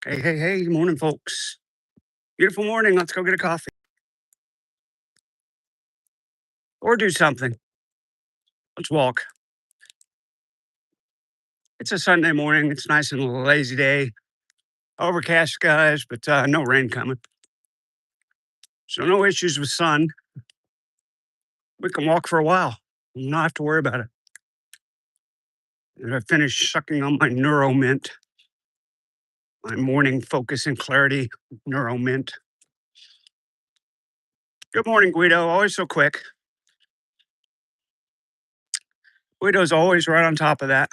Hey, hey, hey, morning, folks. Beautiful morning. Let's go get a coffee or do something. Let's walk. It's a Sunday morning. It's nice and a lazy day. Overcast skies, but no rain coming. So, no issues with sun. We can walk for a while. Not have to worry about it. And I finished sucking on my Neuro Mint, my morning focus and clarity Neuro Mint. Good morning, Guido. Always so quick. Guido's always right on top of that.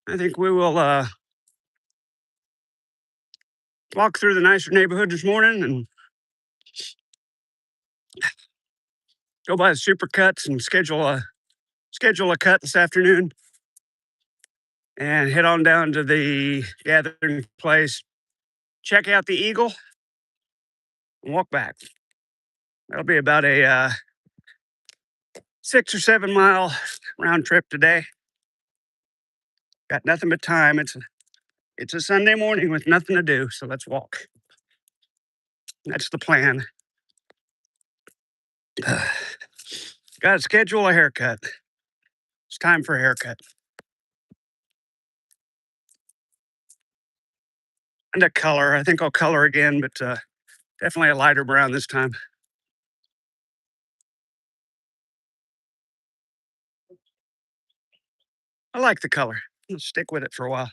I think we will walk through the nicer neighborhood this morning and go by the Supercuts and schedule a cut this afternoon and head on down to the gathering place, check out the Eagle, and walk back. That'll be about a 6 or 7 mile round trip today. Got nothing but time. It's a Sunday morning with nothing to do, so let's walk. That's the plan. Got to schedule a haircut. It's time for a haircut. And a color. I think I'll color again, but definitely a lighter brown this time. I like the color. I'll stick with it for a while.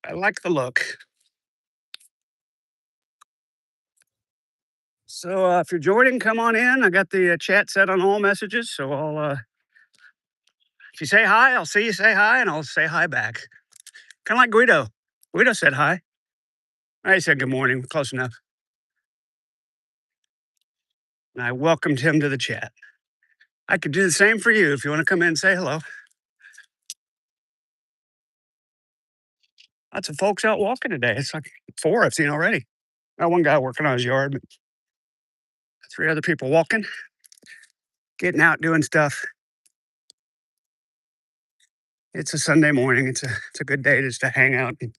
I like the look. So if you're joining, come on in. I got the chat set on all messages. So if you say hi, I'll see you say hi, and I'll say hi back. Kind of like Guido. Guido said hi. I said good morning. Close enough. And I welcomed him to the chat. I could do the same for you if you want to come in and say hello. Lots of folks out walking today. It's like four I've seen already. Got one guy working on his yard, but three other people walking, getting out, doing stuff. It's a Sunday morning. It's a good day just to hang out and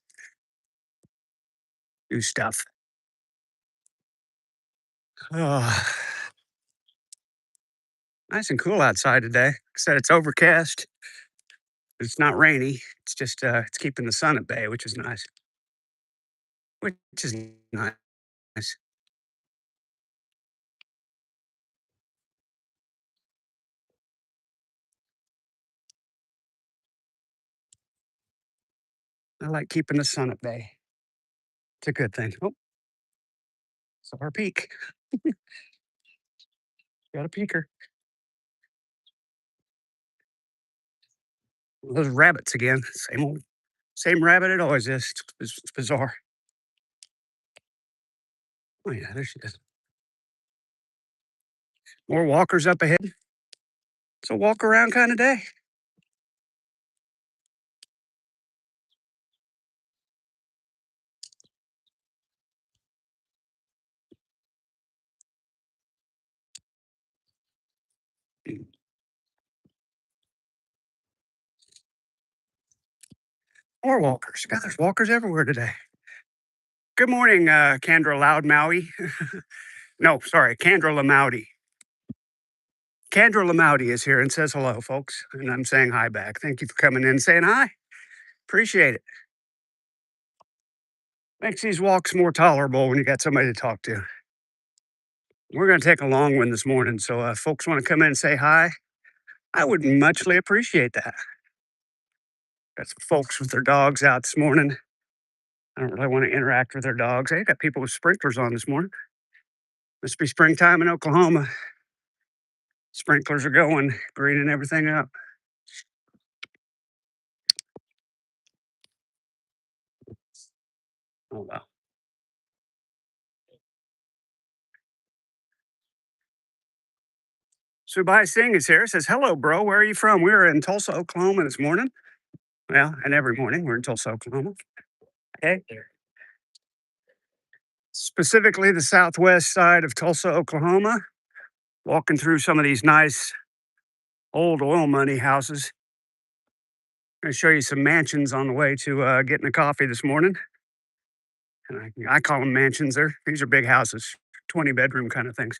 do stuff. Oh, nice and cool outside today. Like I said, it's overcast. It's not rainy. It's just it's keeping the sun at bay, which is nice. Which is nice. I like keeping the sun at bay. It's a good thing. Oh, so our peak. Got a peaker. Those rabbits again. Same rabbit it always is. It's bizarre. Oh yeah, there she is. More walkers up ahead. It's a walk around kind of day. More walkers. God, there's walkers everywhere today. Good morning, Kendra Loud Maui. No, sorry, Kendra Lamouty. Kendra Lamouty is here and says hello, folks. And I'm saying hi back. Thank you for coming in and saying hi. Appreciate it. Makes these walks more tolerable when you got somebody to talk to. We're going to take a long one this morning. So, folks want to come in and say hi. I would muchly appreciate that. Got some folks with their dogs out this morning. I don't really want to interact with their dogs. Hey, got people with sprinklers on this morning. Must be springtime in Oklahoma. Sprinklers are going, greening everything up. Oh, wow. Subai Singh is here. Says, hello, bro. Where are you from? We were in Tulsa, Oklahoma this morning. Well, and every morning we're in Tulsa, Oklahoma. Okay. Specifically the southwest side of Tulsa, Oklahoma. Walking through some of these nice old oil money houses. I'm going to show you some mansions on the way to getting a coffee this morning. And I call them mansions. These are big houses, 20-bedroom kind of things.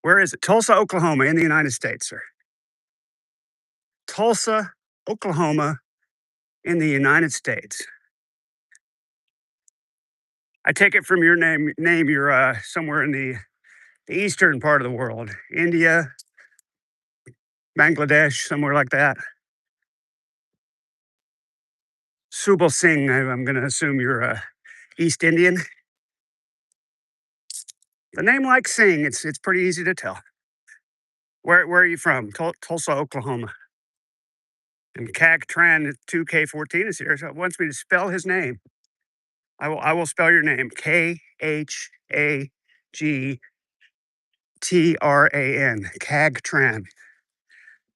Where is it? Tulsa, Oklahoma, in the United States, sir. Tulsa, Oklahoma, in the United States. I take it from your name you're somewhere in the eastern part of the world, India, Bangladesh, somewhere like that. Subal Singh, I'm going to assume you're East Indian. The name like Singh, it's pretty easy to tell. Where are you from? Tulsa, Oklahoma. And Cag Tran 2K14 is here, so it wants me to spell his name. I will spell your name. KHAGTRAN. Cag Tran.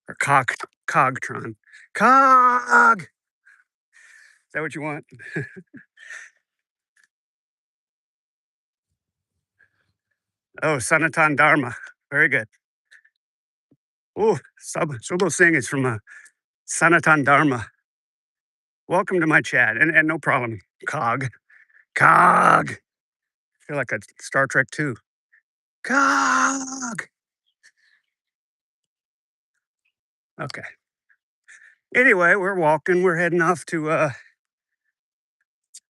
Or Cogtron. Cog! Is that what you want? Oh, Sanatan Dharma. Very good. Oh, Subal Singh is from Sanatan Dharma. Welcome to my chat. And no problem. Cog. Cog. I feel like a Star Trek 2. Cog. Okay. Anyway, we're walking. We're heading off to a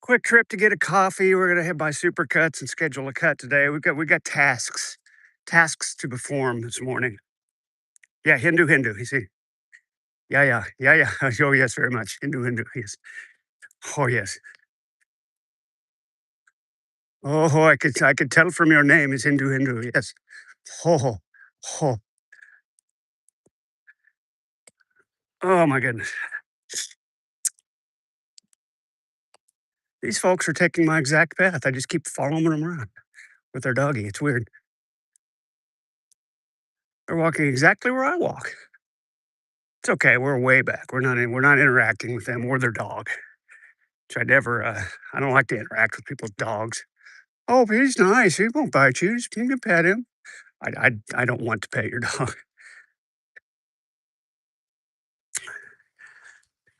quick trip to get a coffee. We're gonna head by Supercuts and schedule a cut today. We got tasks to perform this morning. Yeah, Hindu. You see. Yeah. Oh yes, very much. Hindu. Yes. Oh yes. Oh, I could tell from your name is Hindu. Yes. Oh, oh, oh my goodness. These folks are taking my exact path. I just keep following them around with their doggy. It's weird. They're walking exactly where I walk. It's okay. We're way back. We're not interacting with them or their dog. Which I never. I don't like to interact with people's dogs. Oh, but he's nice. He won't bite you. You can pet him. I don't want to pet your dog.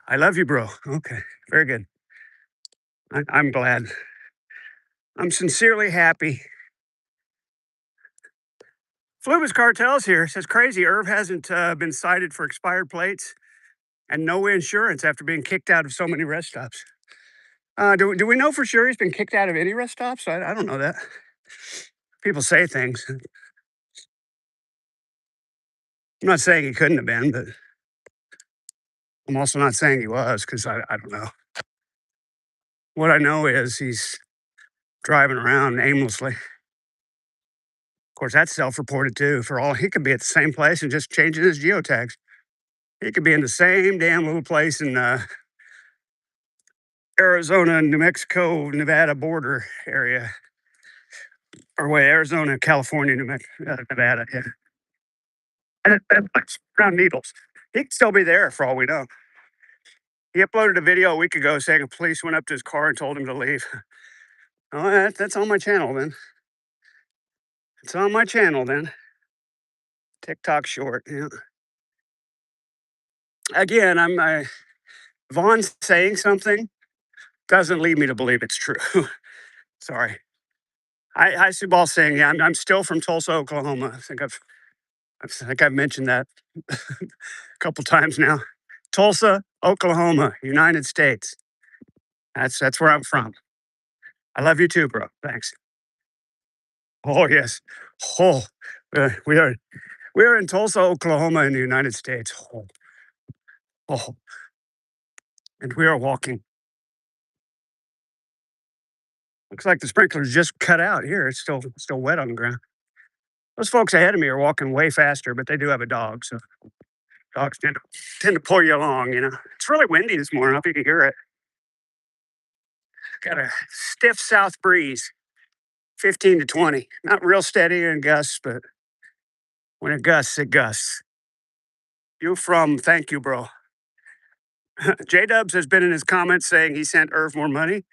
I love you, bro. Okay, very good. I'm glad. I'm sincerely happy. Flubus Cartels here says crazy. Irv hasn't been cited for expired plates and no insurance after being kicked out of so many rest stops. Do we know for sure he's been kicked out of any rest stops? I don't know that. People say things. I'm not saying he couldn't have been, but I'm also not saying he was because I don't know. What I know is he's driving around aimlessly. Of course, that's self-reported too. For all he could be at the same place and just changing his geotags. He could be in the same damn little place in Arizona, New Mexico, Nevada border area, or wait, Arizona, California, Nevada. Yeah, and it's around Needles. He could still be there for all we know. He uploaded a video a week ago saying a police went up to his car and told him to leave. Oh, that's on my channel then. It's on my channel then. TikTok short. Yeah. Again, Vaughn saying something doesn't lead me to believe it's true. Sorry. Hi, Subal Singh. Yeah, I'm still from Tulsa, Oklahoma. I think I've mentioned that a couple times now. Tulsa, Oklahoma, United States. That's where I'm from. I love you too, bro. Thanks. Oh yes. Oh, we are in Tulsa, Oklahoma, in the United States. Oh, and we are walking. Looks like the sprinklers just cut out here. It's still wet on the ground. Those folks ahead of me are walking way faster, but they do have a dog, so dogs tend to pull you along. It's really windy this morning. I hope you can hear it. Got a stiff south breeze, 15 to 20. Not real steady in gusts, but when it gusts, it gusts. You from? Thank you, bro. J Dubs has been in his comments saying he sent Irv more money.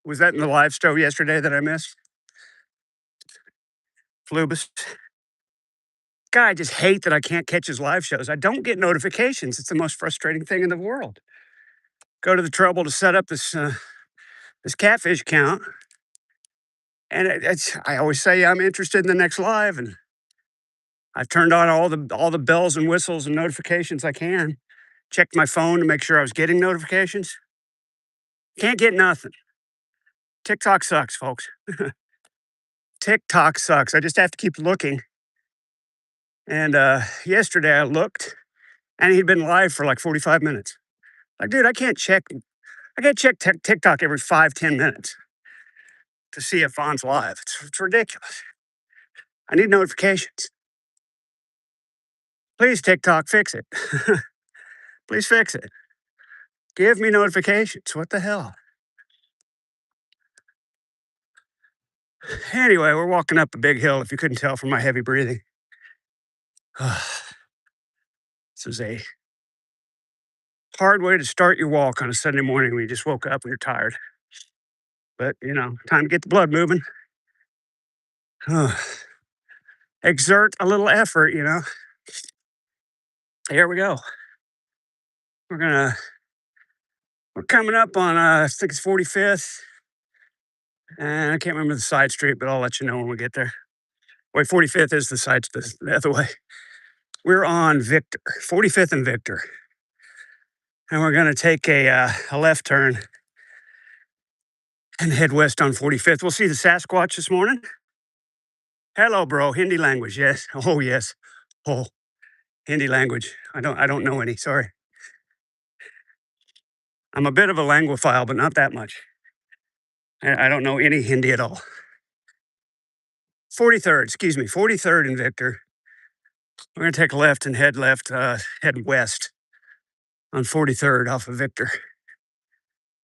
Was that in the live stove yesterday that I missed? Flubus. God, I just hate that I can't catch his live shows. I don't get notifications. It's the most frustrating thing in the world. Go to the trouble to set up this catfish account, and I always say I'm interested in the next live, and I've turned on all the bells and whistles and notifications I can. Checked my phone to make sure I was getting notifications. Can't get nothing. TikTok sucks, folks. TikTok sucks. I just have to keep looking. And yesterday I looked, and he'd been live for like 45 minutes. Like, dude, I can't check. I got to check TikTok every 5-10 minutes to see if Vaughn's live. It's ridiculous. I need notifications. Please, TikTok, fix it. Please fix it. Give me notifications. What the hell? Anyway, we're walking up a big hill, if you couldn't tell from my heavy breathing. This is a hard way to start your walk on a Sunday morning when you just woke up and you're tired. But, time to get the blood moving. Exert a little effort. Here we go. We're coming up on, I think it's 45th. And I can't remember the side street, but I'll let you know when we get there. Wait, 45th is the other way. We're on Victor, 45th and Victor. And we're going to take a left turn and head west on 45th. We'll see the Sasquatch this morning. Hello, bro. Hindi language, yes. Oh, yes. Oh, Hindi language. I don't know any. Sorry. I'm a bit of a languophile, but not that much. I don't know any Hindi at all. 43rd and Victor. We're going to take a left and head west on 43rd off of Victor.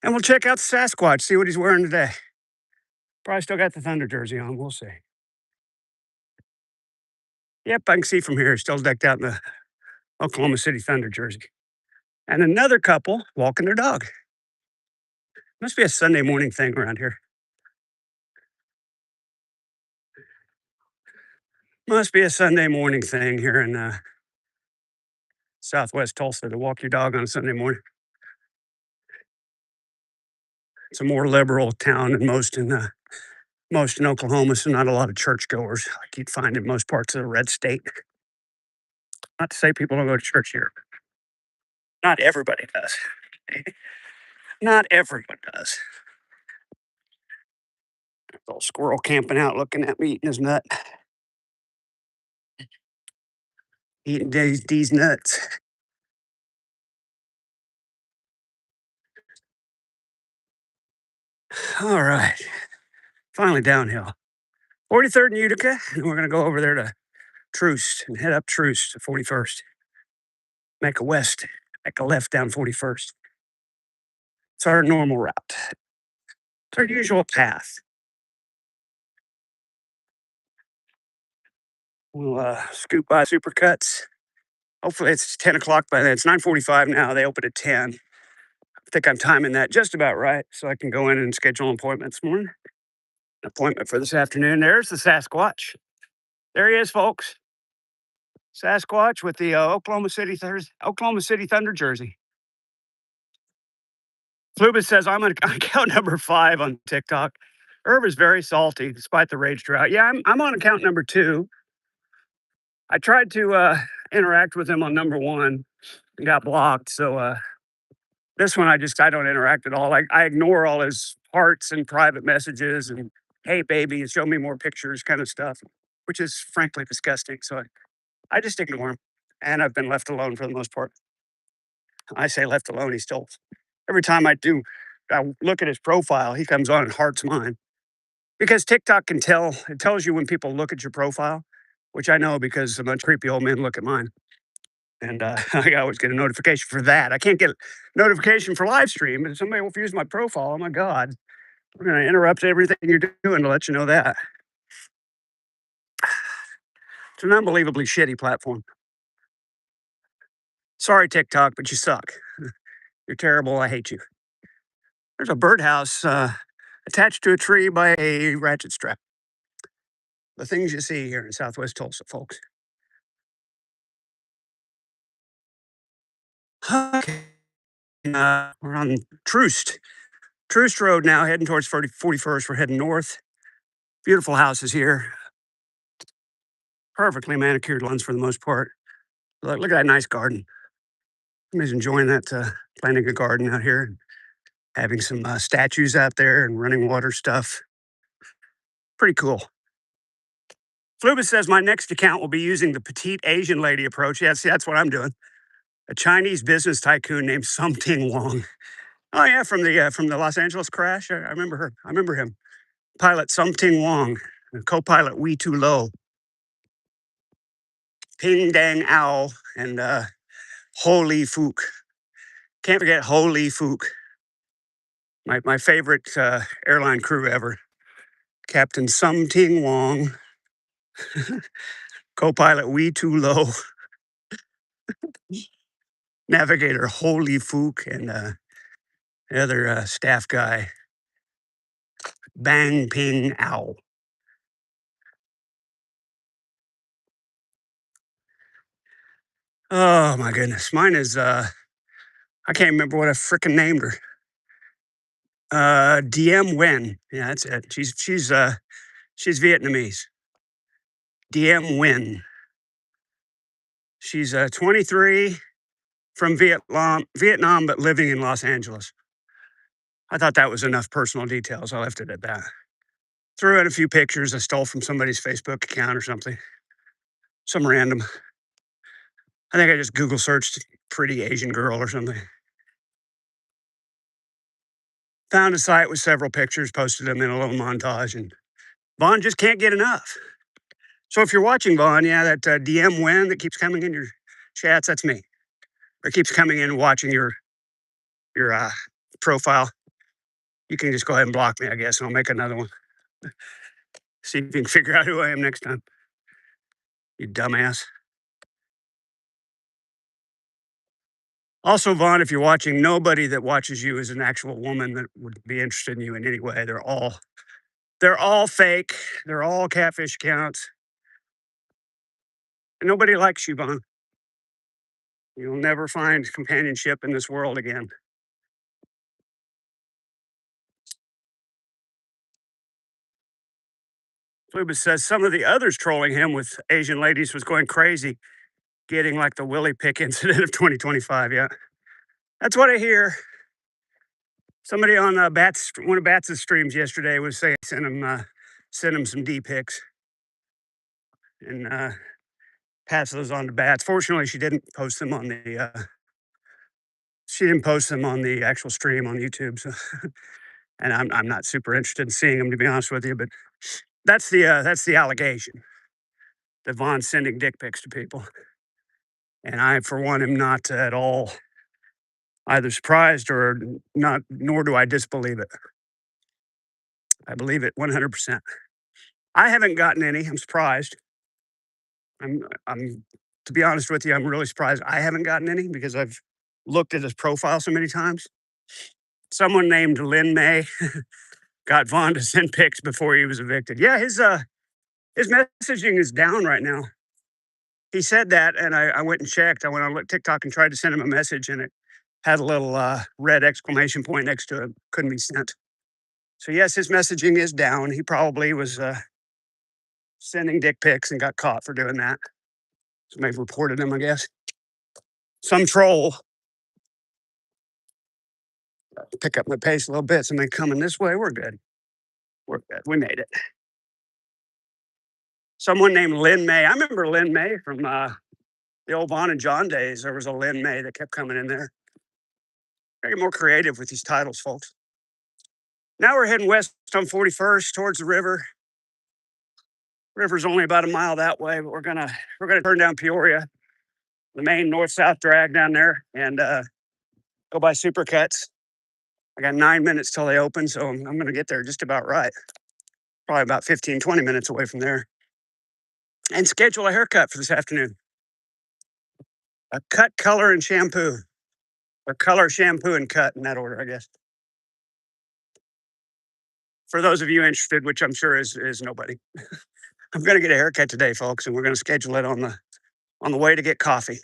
And we'll check out the Sasquatch, see what he's wearing today. Probably still got the Thunder jersey on. We'll see. Yep, I can see from here. Still decked out in the Oklahoma City Thunder jersey. And another couple walking their dog. Must be a Sunday morning thing around here. Must be a Sunday morning thing here in Southwest Tulsa to walk your dog on a Sunday morning. It's a more liberal town than most in Oklahoma, so not a lot of churchgoers like you'd find in most parts of the red state. Not to say people don't go to church here. Not everybody does. Not everyone does. Little squirrel camping out looking at me eating his nut. Eating these nuts. All right. Finally downhill. 43rd and Utica, and we're going to go over there to Troost and head up Troost to 41st. Make a left down 41st. It's our normal route. It's our usual path. We'll scoot by Supercuts. Hopefully it's 10 o'clock by then. It's 9:45 now. They open at 10. I think I'm timing that just about right so I can go in and schedule an appointment this morning. An appointment for this afternoon. There's the Sasquatch. There he is, folks. Sasquatch with the Oklahoma City Thunder jersey. Flubus says I'm on account number 5 on TikTok. Herb is very salty despite the rage drought. Yeah, I'm on account number 2. I tried to interact with him on number 1 and got blocked. So this one I don't interact at all. I ignore all his hearts and private messages and hey baby, show me more pictures kind of stuff, which is frankly disgusting. So I just ignore him, and I've been left alone for the most part. I say left alone. He still every time I look at his profile, he comes on and hearts mine because TikTok can tell. It tells you when people look at your profile, which I know because a bunch of creepy old men look at mine. And I always get a notification for that. I can't get a notification for live stream, but if somebody will use my profile, oh my God, we're going to interrupt everything you're doing to let you know that. It's an unbelievably shitty platform. Sorry, TikTok, but you suck. You're terrible. I hate you. There's a birdhouse attached to a tree by a ratchet strap. The things you see here in Southwest Tulsa, folks. Okay. We're on Troost Road now, heading towards 41st. We're heading north. Beautiful houses here. Perfectly manicured lawns for the most part. Look at that nice garden. Somebody's enjoying that, planting a garden out here, having some statues out there and running water stuff. Pretty cool. Flubus says my next account will be using the petite Asian lady approach. Yeah, see, that's what I'm doing. A Chinese business tycoon named Something Wong. Oh yeah, from the Los Angeles crash. I remember her. I remember him. Pilot Something Wong, and co-pilot Wee Tu Lo, Ping Dang Owl, and Holy Fook. Can't forget Holy Fook. My favorite airline crew ever. Captain Something Wong, co-pilot Wee Tu Lo, navigator Holy Fook, and the other staff guy Bang Ping Owl. Oh my goodness, mine is I can't remember what I frickin' named her. Diem Nguyen. Yeah, that's it. She's Vietnamese. Diem Nguyen. She's 23 from Vietnam, but living in Los Angeles. I thought that was enough personal details. I left it at that. Threw in a few pictures I stole from somebody's Facebook account or something. Some random. I think I just Google searched pretty Asian girl or something. Found a site with several pictures, posted them in a little montage, and Vaughn just can't get enough. So if you're watching Vaughn, yeah, that DM Nguyen that keeps coming in your chats, that's me. Or keeps coming in watching your profile. You can just go ahead and block me, I guess, and I'll make another one. See if you can figure out who I am next time. You dumbass. Also, Vaughn, if you're watching, nobody that watches you is an actual woman that would be interested in you in any way. They're all fake. They're all catfish accounts. And nobody likes you, Vaughn. You'll never find companionship in this world again. Flubus says some of the others trolling him with Asian ladies was going crazy, getting like the Willie Pick incident of 2025. Yeah, that's what I hear. Somebody on one of Bats' streams yesterday was saying send him some D pics and pass those on to Bats. Fortunately, she didn't post them on the actual stream on YouTube. So, and I'm not super interested in seeing them, to be honest with you. But that's the allegation that Vaughn's sending dick pics to people, and I, for one, am not at all either surprised or not, nor do I disbelieve it. I believe it 100%. I haven't gotten any. I'm surprised. I'm to be honest with you, I'm really surprised I haven't gotten any because I've looked at his profile so many times. Someone named Lin May got Vaughn to send pics before he was evicted. Yeah, his messaging is down right now. He said that, and I went and checked. I went on TikTok and tried to send him a message, and it had a little red exclamation point next to it. Couldn't be sent. So yes, his messaging is down. He probably was sending dick pics and got caught for doing that. So they've reported him, I guess. Some troll pick up my pace a little bit. Somebody coming this way. We're good. We're good. We made it. Someone named Lin May. I remember Lin May from the old Vaughn and John days. There was a Lin May that kept coming in there. Gotta get more creative with these titles, folks. Now we're heading west on 41st towards the river. River's only about a mile that way, but we're gonna turn down Peoria, the main north-south drag down there, and go by Supercuts. I got 9 minutes till they open, so I'm gonna get there just about right. Probably about 15, 20 minutes away from there. And schedule a haircut for this afternoon. A cut, color, and shampoo. Or color, shampoo, and cut in that order, I guess. For those of you interested, which I'm sure is nobody. I'm gonna get a haircut today, folks, and we're gonna schedule it on the way to get coffee.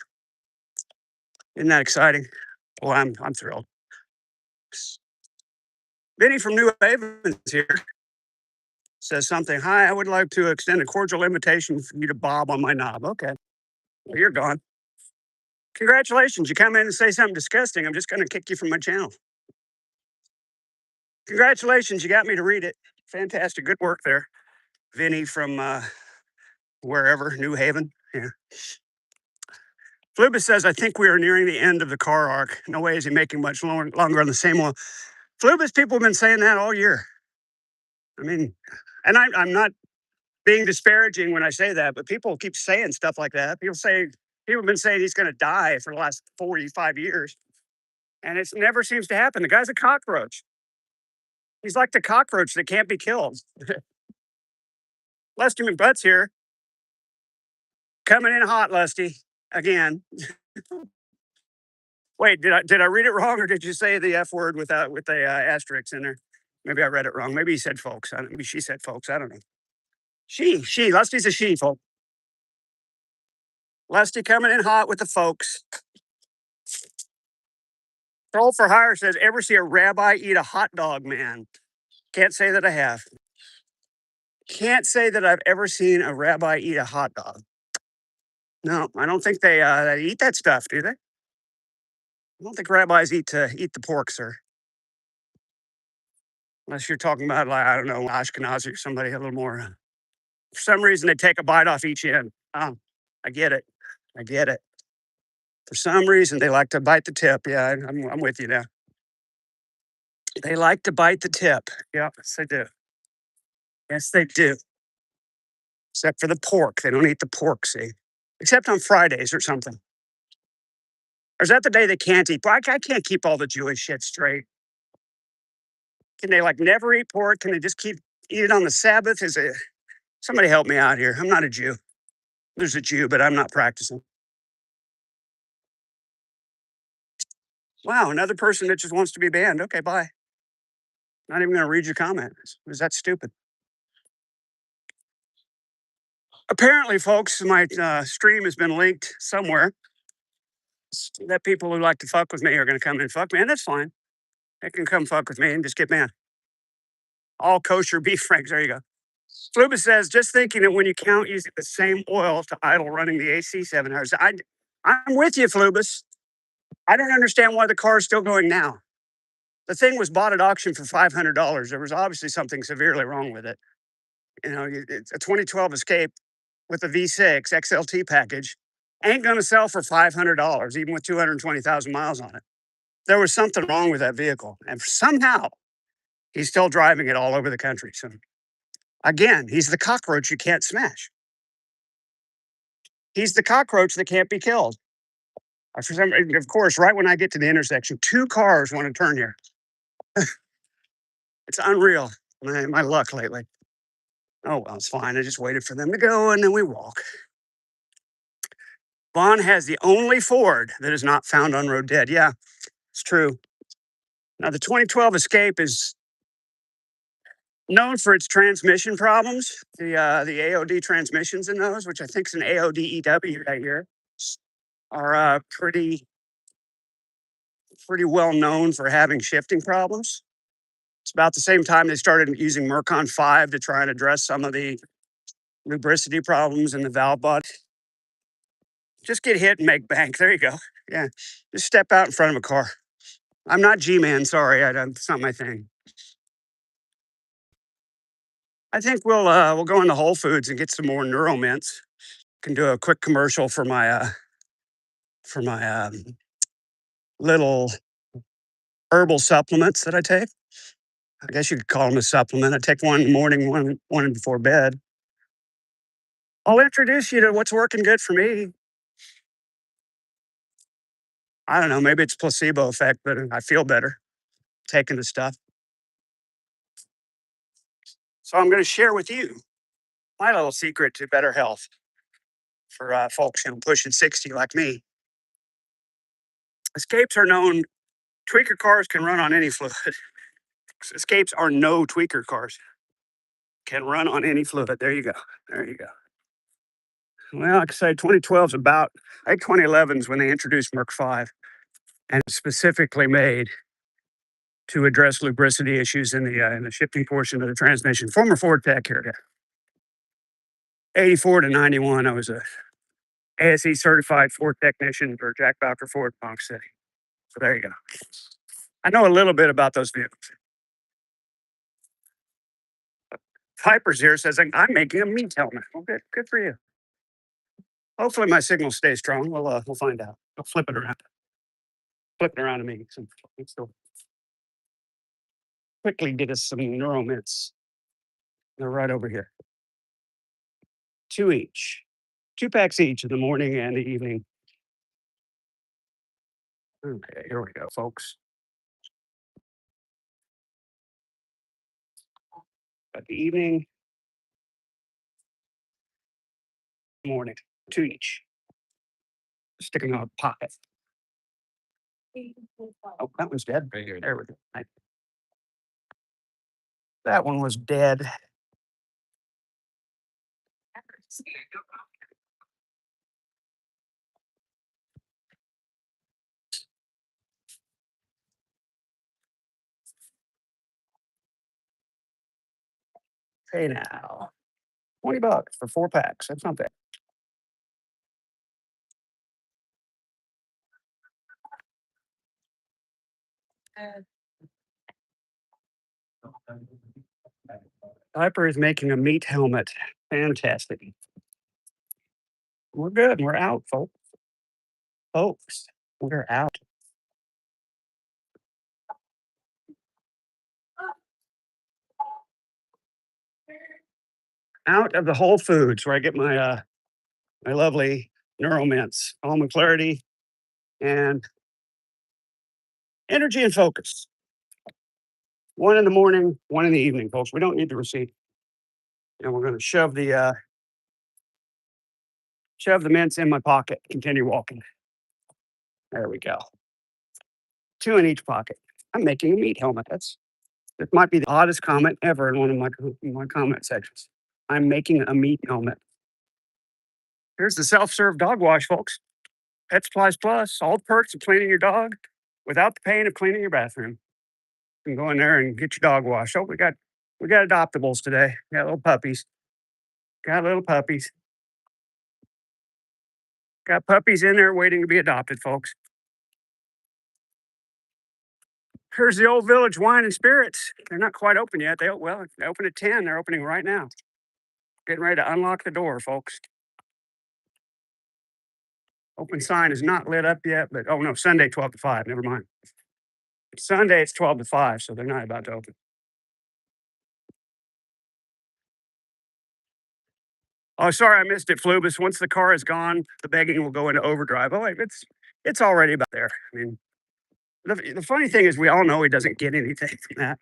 Isn't that exciting? Well, I'm thrilled. Vinny from New Haven here says something. Hi, I would like to extend a cordial invitation for you to bob on my knob. Okay, well, you're gone. Congratulations. You come in and say something disgusting. I'm just going to kick you from my channel. Congratulations. You got me to read it. Fantastic. Good work there. Vinny from wherever, New Haven. Yeah. Flubus says, I think we are nearing the end of the car arc. No way is he making much longer on the same oil. Flubus, people have been saying that all year. I mean, and I'm not being disparaging when I say that, but people keep saying stuff like that. People have been saying he's going to die for the last 45 years, and it never seems to happen. The guy's a cockroach. He's like the cockroach that can't be killed. Lusty McButt's here, coming in hot, Lusty, again. Wait, did I read it wrong, or did you say the F word with the asterisk in there? Maybe I read it wrong. Maybe he said folks. Maybe she said folks. I don't know. She. Lusty's a she, folks. Lusty coming in hot with the folks. Troll for Hire says, ever see a rabbi eat a hot dog, man? Can't say that I have. Can't say that I've ever seen a rabbi eat a hot dog. No, I don't think they eat that stuff, do they? I don't think rabbis eat the pork, sir. Unless you're talking about, like, I don't know, Ashkenazi or somebody a little more. For some reason, they take a bite off each end. I get it. I get it. For some reason, they like to bite the tip. Yeah, I'm with you now. They like to bite the tip. Yeah, yes, they do. Yes, they do. Except for the pork. They don't eat the pork, see? Except on Fridays or something. Or is that the day they can't eat pork? I can't keep all the Jewish shit straight. Can they like never eat pork? Can they just eat it on the Sabbath? Somebody help me out here? I'm not a Jew. There's a Jew, but I'm not practicing. Wow, another person that just wants to be banned. Okay, bye. Not even going to read your comment. Is that stupid? Apparently, folks, my stream has been linked somewhere that people who like to fuck with me are going to come and fuck me, and that's fine. They can come fuck with me and just get mad. All kosher beef franks. There you go. Fluba says, just thinking that when you count using the same oil to idle running the AC 7 hours. I'm with you, Flubus. I don't understand why the car is still going now. The thing was bought at auction for $500. There was obviously something severely wrong with it. You know, it's a 2012 Escape with a V6 XLT package. Ain't going to sell for $500, even with 220,000 miles on it. There was something wrong with that vehicle. And somehow he's still driving it all over the country. So again, he's the cockroach you can't smash. He's the cockroach that can't be killed. For some, of course, right when I get to the intersection, two cars want to turn here. It's unreal, my luck lately. Oh, well, it's fine. I just waited for them to go, and then we walk. Vaughn has the only Ford that is not found on road dead. Yeah, it's true. Now, the 2012 Escape is known for its transmission problems. The AOD transmissions in those, which I think is an AOD EW right here, are pretty well known for having shifting problems. It's about the same time they started using Mercon 5 to try and address some of the lubricity problems in the valve body. Just get hit and make bank. There you go. Yeah, just step out in front of a car. I'm not G-Man. Sorry, it's not my thing. I think we'll go into Whole Foods and get some more Neuromints. Can do a quick commercial for my little herbal supplements that I take. I guess you could call them a supplement. I take one in the morning, one before bed. I'll introduce you to what's working good for me. I don't know, maybe it's placebo effect, but I feel better taking the stuff. So I'm going to share with you my little secret to better health for folks pushing 60 like me. Escapes are known. Tweaker cars can run on any fluid. Escapes are no tweaker cars. Can run on any fluid. There you go. There you go. Well, like I say, 2012 is about, I think 2011 is when they introduced Merc 5. and specifically made to address lubricity issues in the shifting portion of the transmission. Former Ford tech here. 84 to 91, I was a ASE certified Ford technician for Jack Bowker Ford, Ponca City. So there you go. I know a little bit about those vehicles. Piper's here says I'm making a meat helmet. Well, good for you. Hopefully my signal stays strong. We'll find out. I'll flip it around. Flip it around to me. Let's go quickly get us some neural mints. They're right over here. 2 each. 2 packs each in the morning and the evening. Okay, here we go, folks. Got the evening, morning, 2 each. Sticking out a pocket. Oh, that one's dead. Right here. There we go. That one was dead. Hey now. $20 for 4 packs. That's not bad. Piper is making a meat helmet. Fantastic. We're good. We're out, folks. Folks, we're out. Out of the Whole Foods where I get my lovely neural mints, almond clarity, and energy and focus. 1 in the morning, 1 in the evening, folks. We don't need the receipt. And we're going to shove the mints in my pocket. Continue walking. There we go. 2 in each pocket. I'm making a meat helmet. That might be the oddest comment ever in one of my comment sections. I'm making a meat helmet. Here's the self-serve dog wash, folks. Pet Supplies Plus, all the perks of cleaning your dog without the pain of cleaning your bathroom. You can go in there and get your dog washed. Oh, we got adoptables today. Got little puppies. Got little puppies. Got puppies in there waiting to be adopted, folks. Here's the Old Village Wine and Spirits. They're not quite open yet. They open at 10. They're opening right now. Getting ready to unlock the door, folks. Open sign is not lit up yet, but oh no, Sunday 12 to 5. Never mind. Sunday it's 12 to 5, so they're not about to open. Oh, sorry, I missed it, Flubus. Once the car is gone, the begging will go into overdrive. Oh, wait, it's already about there. I mean, the funny thing is, we all know he doesn't get anything from that.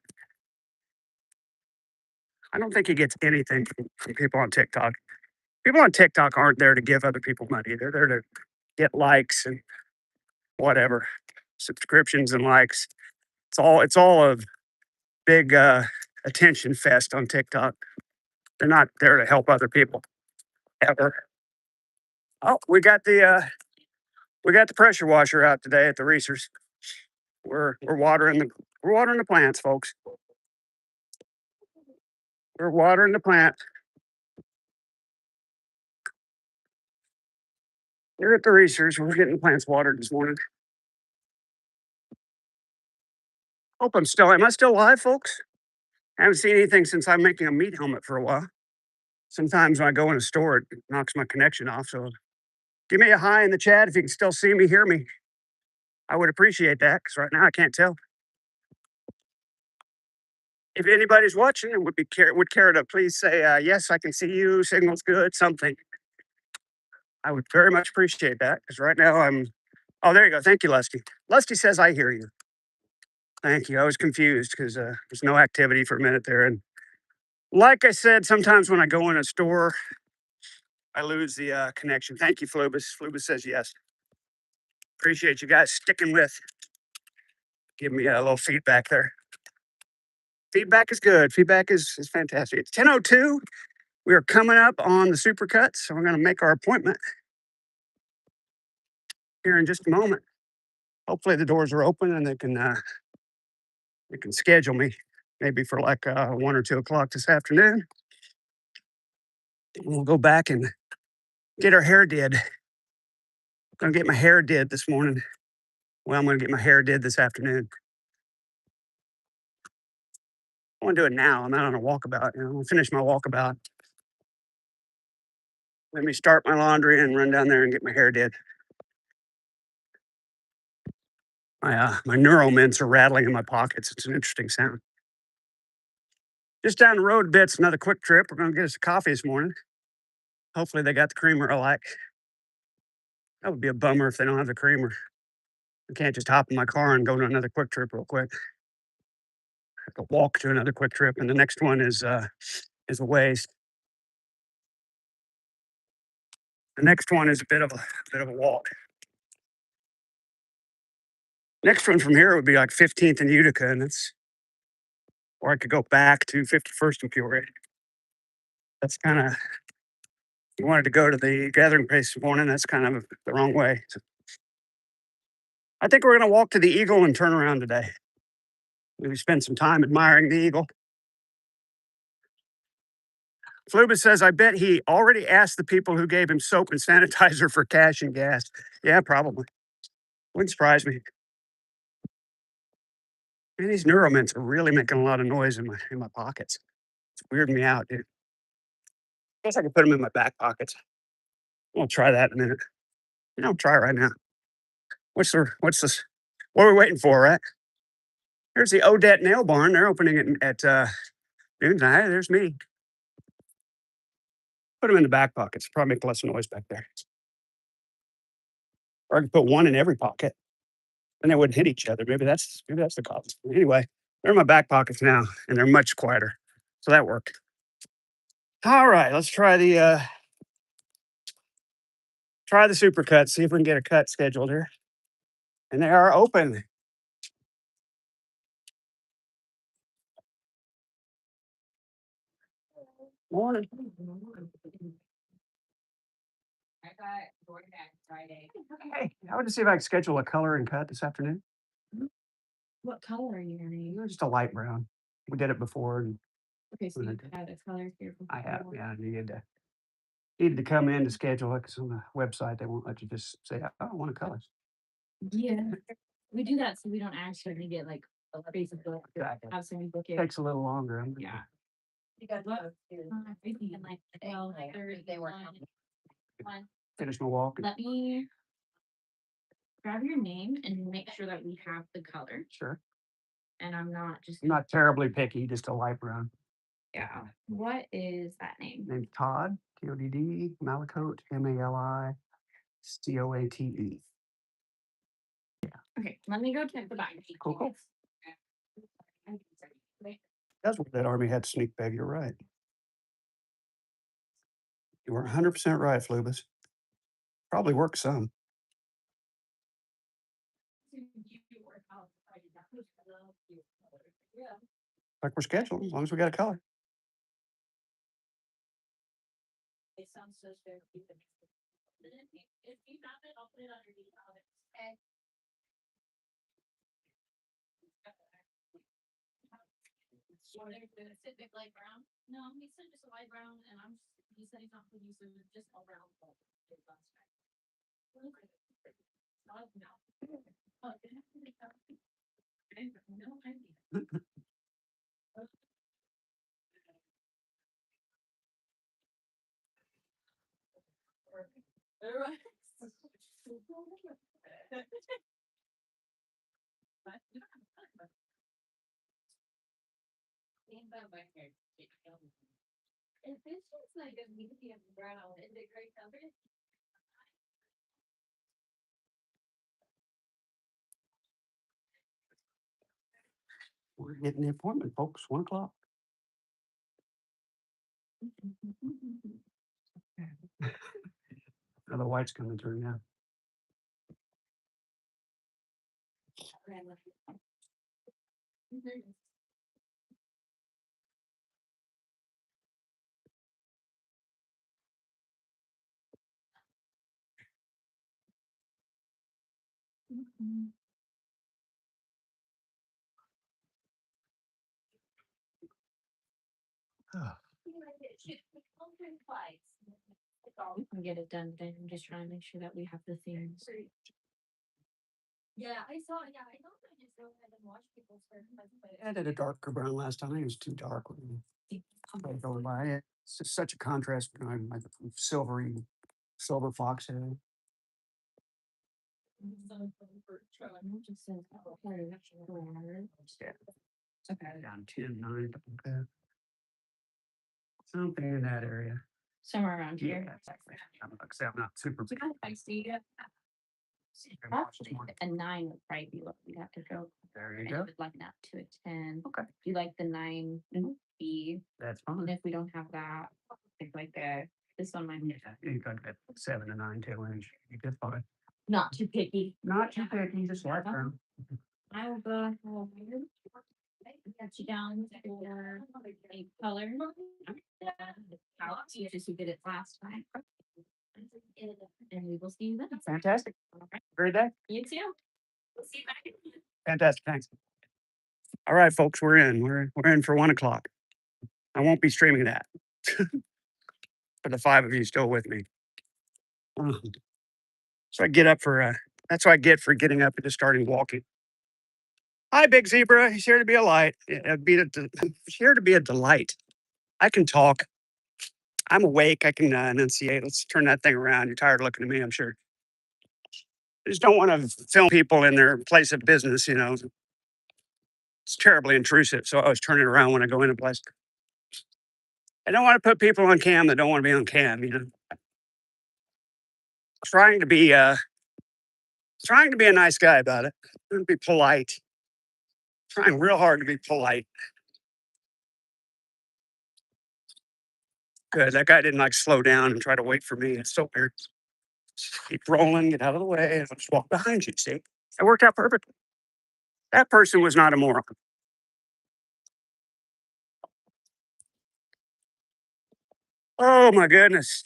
I don't think he gets anything from people on TikTok. People on TikTok aren't there to give other people money. They're there to get likes and whatever, subscriptions and likes. It's all a big attention fest on TikTok. They're not there to help other people ever. Oh, we got the pressure washer out today at the Reesers. We're watering the plants, folks. We're watering the plant. Here at the Reesers, we're getting the plants watered this morning. Am I still live, folks? I haven't seen anything since I'm making a meat helmet for a while. Sometimes when I go in a store, it knocks my connection off. So give me a hi in the chat if you can still see me, hear me. I would appreciate that because right now I can't tell. If anybody's watching and would care to please say yes, I can see you. Signal's good. Something. I would very much appreciate that because right now I'm. Oh, there you go. Thank you, Lusty. Lusty says I hear you. Thank you. I was confused because there's no activity for a minute there. And like I said, sometimes when I go in a store, I lose the connection. Thank you, Flubus. Flubus says yes. Appreciate you guys sticking with. Give me a little feedback there. Feedback is good. Feedback is fantastic. It's 10:02. We are coming up on the supercuts, so we're going to make our appointment here in just a moment. Hopefully the doors are open and they can schedule me maybe for like 1 or 2 o'clock this afternoon. And we'll go back and get our hair did. Gonna get my hair did this morning. Well, I'm gonna get my hair did this afternoon. I want to do it now. I'm out on a walkabout. I'll finish my walkabout. Let me start my laundry and run down there and get my hair did. My neural mints are rattling in my pockets. It's an interesting sound. Just down the road a bit, it's another quick trip. We're gonna get us a coffee this morning. Hopefully they got the creamer I like. That would be a bummer if they don't have the creamer. I can't just hop in my car and go to another quick trip real quick. I have to walk to another quick trip, and the next one is a ways. The next one is a bit of a walk. Next one from here would be like 15th and Utica, and it's or I could go back to 51st and Peoria. That's kind of you wanted to go to the gathering place this morning. That's kind of the wrong way. So I think we're going to walk to the Eagle and turn around today. Maybe spend some time admiring the Eagle. Fluba says, I bet he already asked the people who gave him soap and sanitizer for cash and gas. Yeah, probably. Wouldn't surprise me. Man, these Neuromints are really making a lot of noise in my pockets. It's weirding me out, dude. Guess I could put them in my back pockets. We'll try that in a minute. Try it right now. What's this? What are we waiting for, right? Here's the Odette Nail Barn. They're opening it at noon tonight. There's me. Put them in the back pockets. Probably make less noise back there. Or I could put one in every pocket. Then they wouldn't hit each other. Maybe that's the cause. Anyway, they're in my back pockets now, and they're much quieter. So that worked. All right, let's try the supercut. See if we can get a cut scheduled here. And they are open. Morning. Hey, I want to see if I can schedule a color and cut this afternoon. What color are you wearing? Just a light brown. We did it before, and Okay, so when I you did- had a color here before. I have. Yeah, I needed to come in to schedule it because on the website they won't let you just say I don't want a color. Yeah, we do that so we don't actually get like a Facebook. Exactly. Have somebody book it. Takes a little longer. Yeah. You got What? those too. I'm thinking like 12, They were 31. Finish my walk. Let me grab your name and make sure that we have the color. Sure. And I'm not just I'm not terribly picky, just a light brown. yeah. What is that name? Name's Todd, Todd, Malicote, Malicoate. Okay, let me go check the back. Cool. That's what that army had sneak bag. You're right. You were 100% right, Flubus. Probably worked some. Like we're scheduled, as long as we got a color. It sounds so fair. If you have it, I'll put it underneath. Okay. Civic light brown? No, he said just a light brown, and he said he's not putting you, so just all brown. No, if this is like a medium brown, is it gray covered? We're getting the appointment, folks. 1 o'clock. Oh, the white's coming through now. We can get it done then. I'm just trying to make sure that we have the things. Yeah, I saw, yeah, I know. I just go ahead and watch people's work. I did a darker brown last time. I think it was too dark when I was going by it. It's just such a contrast between my silvery silver fox hair. Yeah, Okay. down 10, 9, something like that. Something in that area. Somewhere around Yeah, here. exactly. Like I say, I'm not super big. I see it. very much this morning. A 9 would probably be what we'd have to go. There And you I go. would like that to a 10. Okay, Do you like the 9 B? that's And fine. if we don't have that, it's like this one might be Yeah, you got that 7 to 9 tail end. You did fine. not too picky. Not too picky, just like them. I will go ahead and get you down for a color. Just you did it last time. And we will see you then. Fantastic. Alright, Great day. you too. We'll see you back. Fantastic. Thanks. All right, folks, we're in. We're in for 1 o'clock. I won't be streaming that. For the 5 of you still with me. So I get up for that's what I get for getting up and just starting walking. Hi, Big Zebra. He's here to be a light. He's here to be a delight. I can talk. I'm awake. I can enunciate. Let's turn that thing around. You're tired of looking at me, I'm sure. I just don't want to film people in their place of business, you know. It's terribly intrusive. So I always turn it around when I go in a place. I don't want to put people on cam that don't want to be on cam, you know. Trying to be a nice guy about it. Trying to be polite. Trying real hard to be polite. Good. That guy didn't like slow down and try to wait for me. It's so weird. Just keep rolling, get out of the way, and I'll just walk behind you. See, it worked out perfectly. That person was not a moron. Oh my goodness.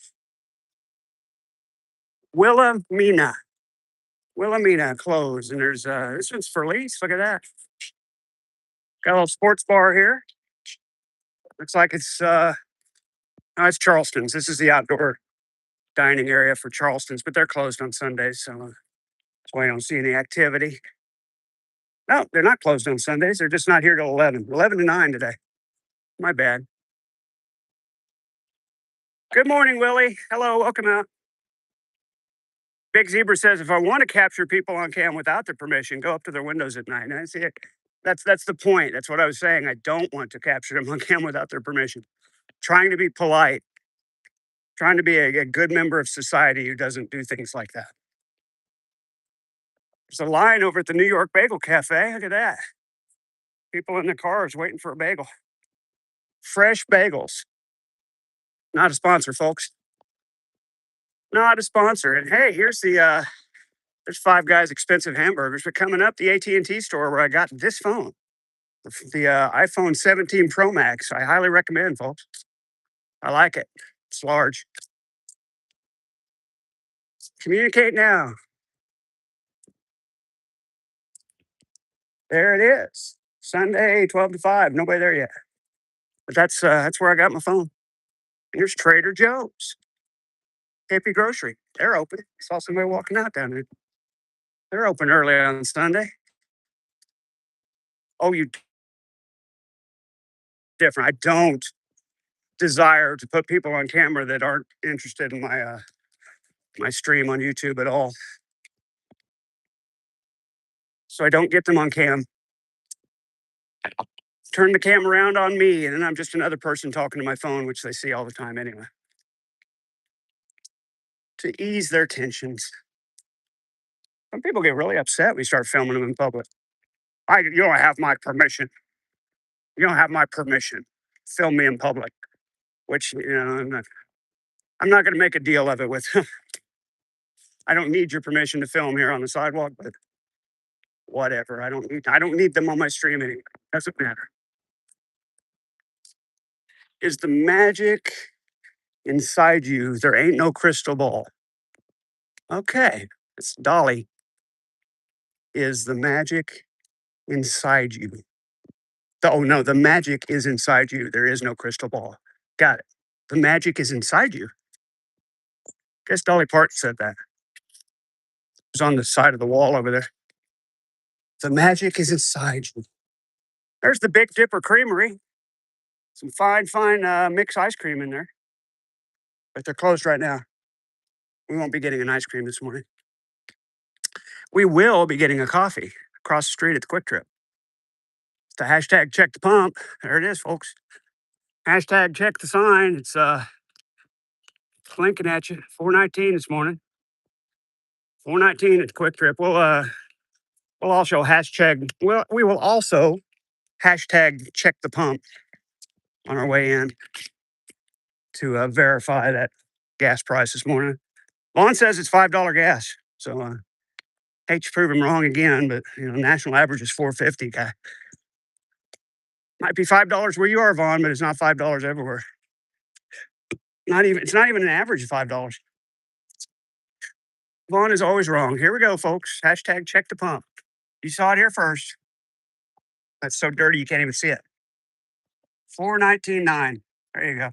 Wilhelmina. Wilhelmina closed, and there's this one's for lease. Look at that. Got a little sports bar here. Looks like it's no, it's Charleston's. This is the outdoor dining area for Charleston's, but they're closed on Sundays, so that's why I don't see any activity. No, they're not closed on Sundays. They're just not here till 11. 11 to 9 today. My bad. Good morning, Willie. Hello, welcome out. Big Zebra says if I want to capture people on cam without their permission, go up to their windows at night. And I see it. That's the point. That's what I was saying. I don't want to capture them on cam without their permission. Trying to be polite, trying to be a good member of society who doesn't do things like that. There's a line over at the New York Bagel Cafe. Look at that. People in the cars waiting for a bagel. Fresh bagels. Not a sponsor, folks. Not a sponsor. And hey, here's there's Five Guys expensive hamburgers. But coming up, the AT&T store where I got this phone, the iPhone 17 Pro Max. I highly recommend, folks. I like it. It's large. Communicate now. There it is. Sunday, 12 to 5. Nobody there yet. But that's where I got my phone. Here's Trader Joe's. Hippie Grocery. They're open. Saw somebody walking out down there. They're open early on Sunday. Oh, you different. I don't desire to put people on camera that aren't interested in my stream on YouTube at all. So I don't get them on cam. Turn the camera around on me, and then I'm just another person talking to my phone, which they see all the time anyway. To ease their tensions. Some people get really upset when you start filming them in public. You don't have my permission. You don't have my permission. Film me in public. Which, you know, I'm not going to make a deal of it with. I don't need your permission to film here on the sidewalk, but whatever. I don't need them on my stream anyway. Doesn't matter. Is the magic inside you? There ain't no crystal ball. Okay, it's Dolly. Is the magic inside you? Oh no, the magic is inside you. There is no crystal ball. Got it. The magic is inside you. Guess Dolly Parton said that. It was on the side of the wall over there. The magic is inside you. There's the Big Dipper Creamery. Some fine mixed ice cream in there. But they're closed right now. We won't be getting an ice cream this morning. We will be getting a coffee across the street at the Quick Trip. It's the hashtag check the pump. There it is, folks. Hashtag check the sign. It's blinking at you. 419 this morning. 419 at the Quick Trip. We'll also hashtag. Well, we will also hashtag check the pump on our way in to verify that gas price this morning. Vaughn says it's $5 gas. So hate to prove him wrong again, but national average is $4.50. Guy, might be $5 where you are, Vaughn, but it's not $5 everywhere. It's not even an average of $5. Vaughn is always wrong. Here we go, folks. Hashtag check the pump. You saw it here first. That's so dirty you can't even see it. 419.9. There you go.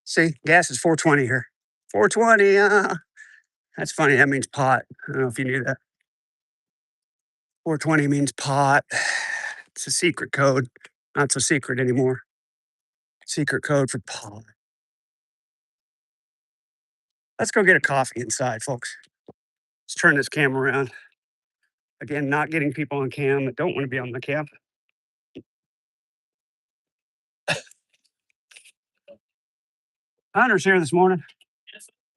See, gas is 420 here. 420. That's funny. That means pot. I don't know if you knew that. 420 means pot. It's a secret code. Not so secret anymore. Secret code for pot. Let's go get a coffee inside, folks. Let's turn this cam around. Again, not getting people on cam that don't want to be on the cam. Hunter's here this morning.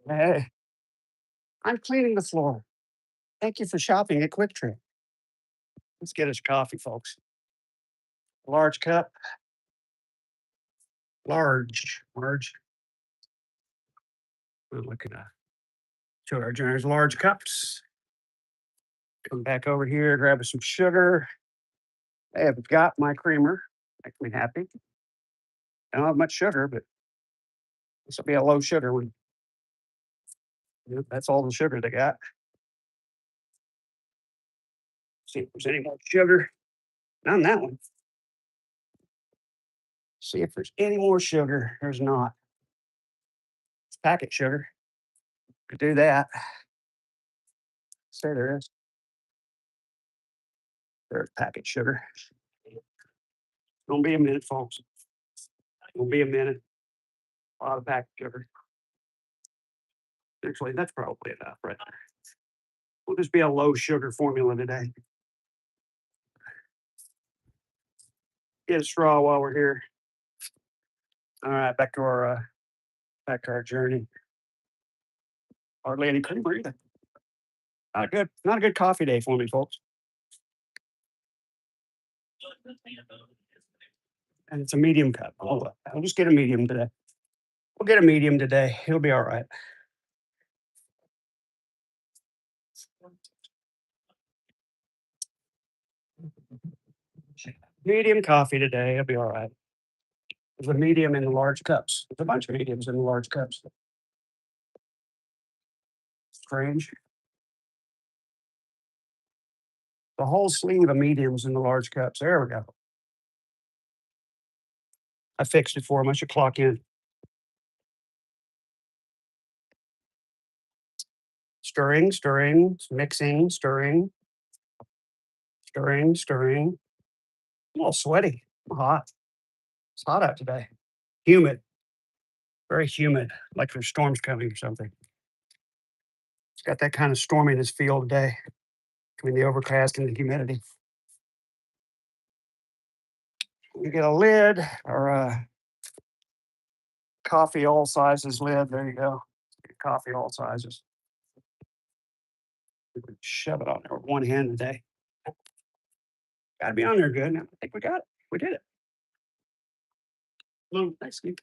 Hey, I'm cleaning the floor. Thank you for shopping at Quick Trip. Let's get us coffee, folks. Large cup. Large. We're looking at show our generous large cups. Come back over here, grab us some sugar. I have got my creamer. Makes me happy. I don't have much sugar, but this will be a low sugar one. Yep, that's all the sugar they got. See if there's any more sugar. Not on that one. See if there's any more sugar. There's not. It's packet sugar. Could do that. Say there is. There's packet sugar. Gonna be a minute, folks. Gonna be a minute. A lot of packet sugar. Actually, that's probably enough right there. We'll just be a low sugar formula today. Get a straw while we're here. All right, back to our journey. Hardly any creamer either. Not a good coffee day for me, folks. And it's a medium cup. I'll just get a medium today. We'll get a medium today. It'll be all right. Medium coffee today. It'll be all right. There's a medium in the large cups. There's a bunch of mediums in the large cups. Strange. The whole sleeve of mediums in the large cups. There we go. I fixed it for him. I should clock in. Stirring, mixing, stirring. I'm a little sweaty. I'm hot. It's hot out today. Humid. Very humid. Like there's storms coming or something. It's got that kind of storminess feel today between the overcast and the humidity. You get a lid or a coffee all sizes lid. There you go. Coffee all sizes. We could shove it on there with one hand today. Got to be on there good. I think we got it. We did it. Thanks, Steve.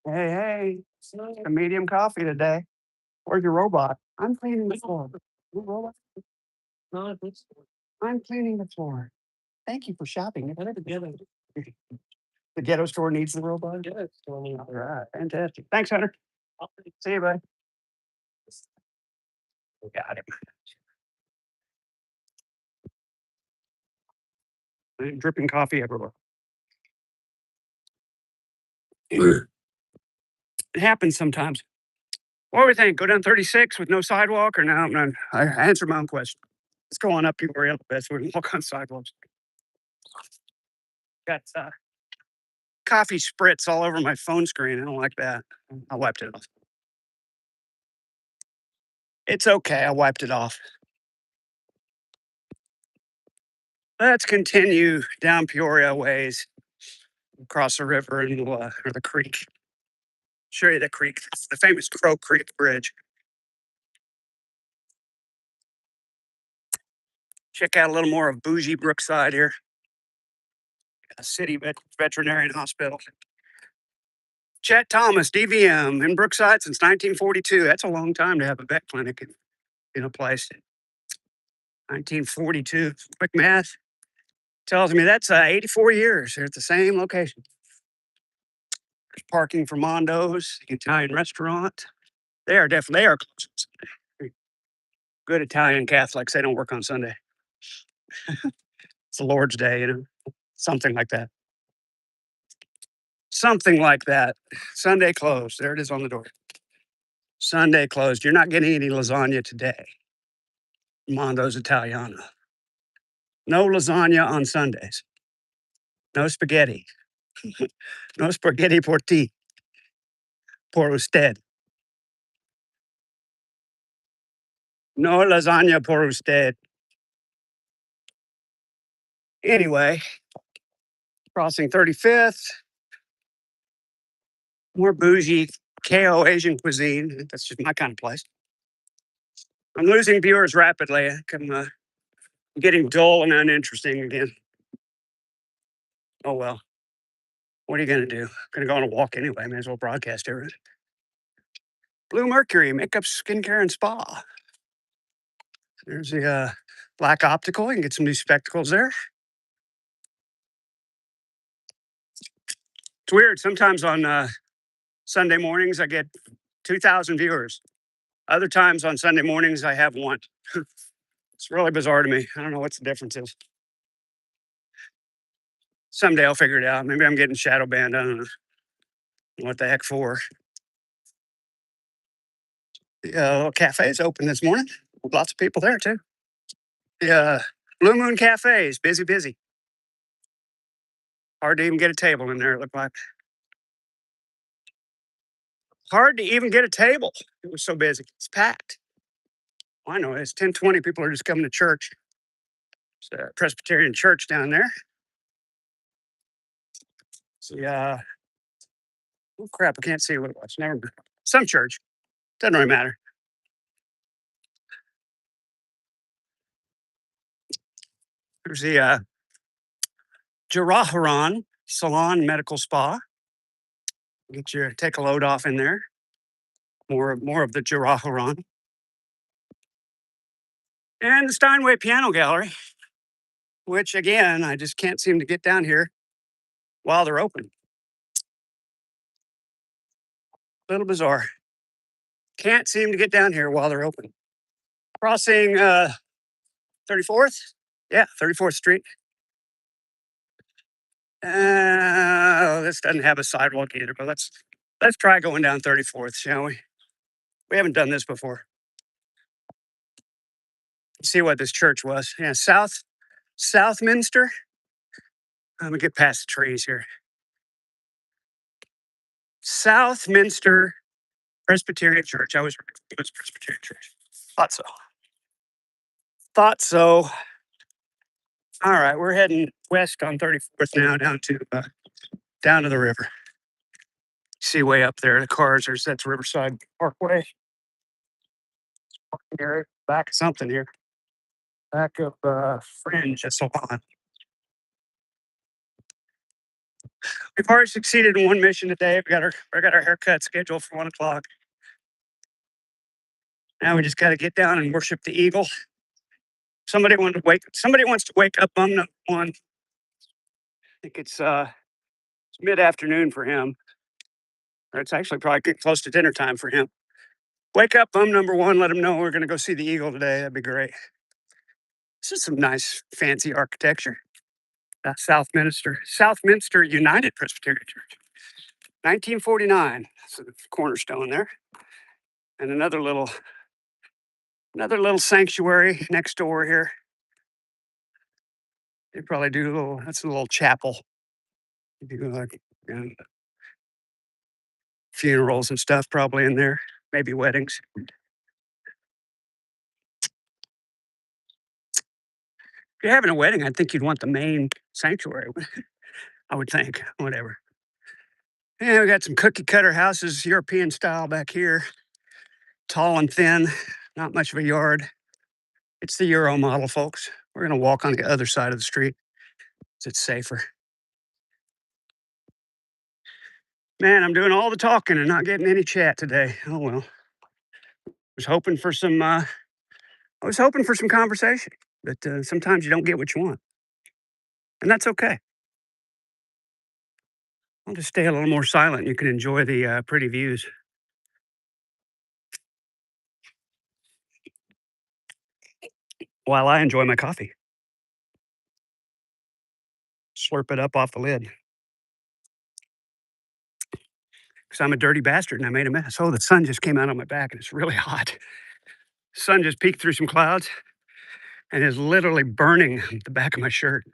Hey, a medium coffee today. Where's your robot? I'm cleaning the floor. Your robot? No, I'm cleaning the floor. Thank you for shopping. The ghetto store needs the robot. All right, fantastic. Thanks, Hunter. See you, bud. Got him. Dripping coffee everywhere. It happens sometimes. What do we think? Go down 36 with no sidewalk or no? No, I answered my own question. Let's go on up Peoria a little bit so we can walk on sidewalks. Got coffee spritz all over my phone screen. I don't like that. I wiped it off. It's okay. I wiped it off. Let's continue down Peoria ways, across the river and or the creek. Show you the creek, the famous Crow Creek Bridge. Check out a little more of bougie Brookside here. A city veterinarian hospital. Chet Thomas, DVM, in Brookside since 1942. That's a long time to have a vet clinic in a place. 1942. Quick math tells me that's 84 years. They're at the same location. There's parking for Mondo's, the Italian restaurant. They are closed. Good Italian Catholics, they don't work on Sunday. It's the Lord's Day, something like that. Something like that. Sunday closed. There it is on the door. Sunday closed. You're not getting any lasagna today. Mondo's Italiana. No lasagna on Sundays. No spaghetti. No spaghetti por ti. Por usted. No lasagna por usted. Anyway, crossing 35th. More bougie KO Asian cuisine. That's just my kind of place. I'm losing viewers rapidly. I'm getting dull and uninteresting again. Oh well. What are you going to do? Going to go on a walk anyway. May as well broadcast everything. Blue Mercury Makeup, Skincare, and Spa. There's the Black Optical. You can get some new spectacles there. It's weird. Sometimes on Sunday mornings, I get 2,000 viewers. Other times on Sunday mornings, I have one. It's really bizarre to me. I don't know what the difference is. Someday I'll figure it out. Maybe I'm getting shadow banned. I don't know what the heck for. The little cafe is open this morning. Lots of people there too. The Blue Moon Cafe is busy. Hard to even get a table in there, it looked like. Hard to even get a table. It was so busy. It's packed. Well, I know it's 10:20. People are just coming to church. It's a Presbyterian church down there. See, oh crap, I can't see what it was. Never mind. Some church. Doesn't really matter. There's the Jaraharan Salon Medical Spa. Take a load off in there. More of the Jaraharan. And the Steinway Piano Gallery, which again, I just can't seem to get down here while they're open. A little bizarre. Can't seem to get down here while they're open. Crossing 34th? Yeah, 34th Street. This doesn't have a sidewalk either, but let's try going down 34th, shall we? We haven't done this before. See what this church was. Yeah, Southminster. Let me get past the trees here. Southminster Presbyterian Church. I was right. It was Presbyterian Church. Thought so. All right, we're heading west on 34th now, down to the river. See way up there, the cars. That's Riverside Parkway. Here, back of something here. Back of Fringe at Salon. We've already succeeded in one mission today. We got our haircut scheduled for 1 o'clock. Now we just got to get down and worship the eagle. Somebody wants to wake up on the one. I think it's mid-afternoon for him. It's actually probably getting close to dinner time for him. Wake up, bum number one. Let him know we're going to go see the Eagle today. That'd be great. This is some nice, fancy architecture. Southminster United Presbyterian Church, 1949. So the cornerstone there, and another little sanctuary next door here. They probably do a little. That's a little chapel. They do like funerals and stuff probably in there. Maybe weddings. If you're having a wedding, I think you'd want the main sanctuary. I would think. Whatever. Yeah, we got some cookie cutter houses, European style back here. Tall and thin, not much of a yard. It's the Euro model, folks. We're going to walk on the other side of the street. It's safer. Man, I'm doing all the talking and not getting any chat today. Oh well. Was hoping for some. I was hoping for some conversation, but sometimes you don't get what you want, and that's okay. I'll just stay a little more silent. You can enjoy the pretty views while I enjoy my coffee. Slurp it up off the lid because I'm a dirty bastard and I made a mess. Oh, the sun just came out on my back and it's really hot. Sun just peeked through some clouds and is literally burning the back of my shirt.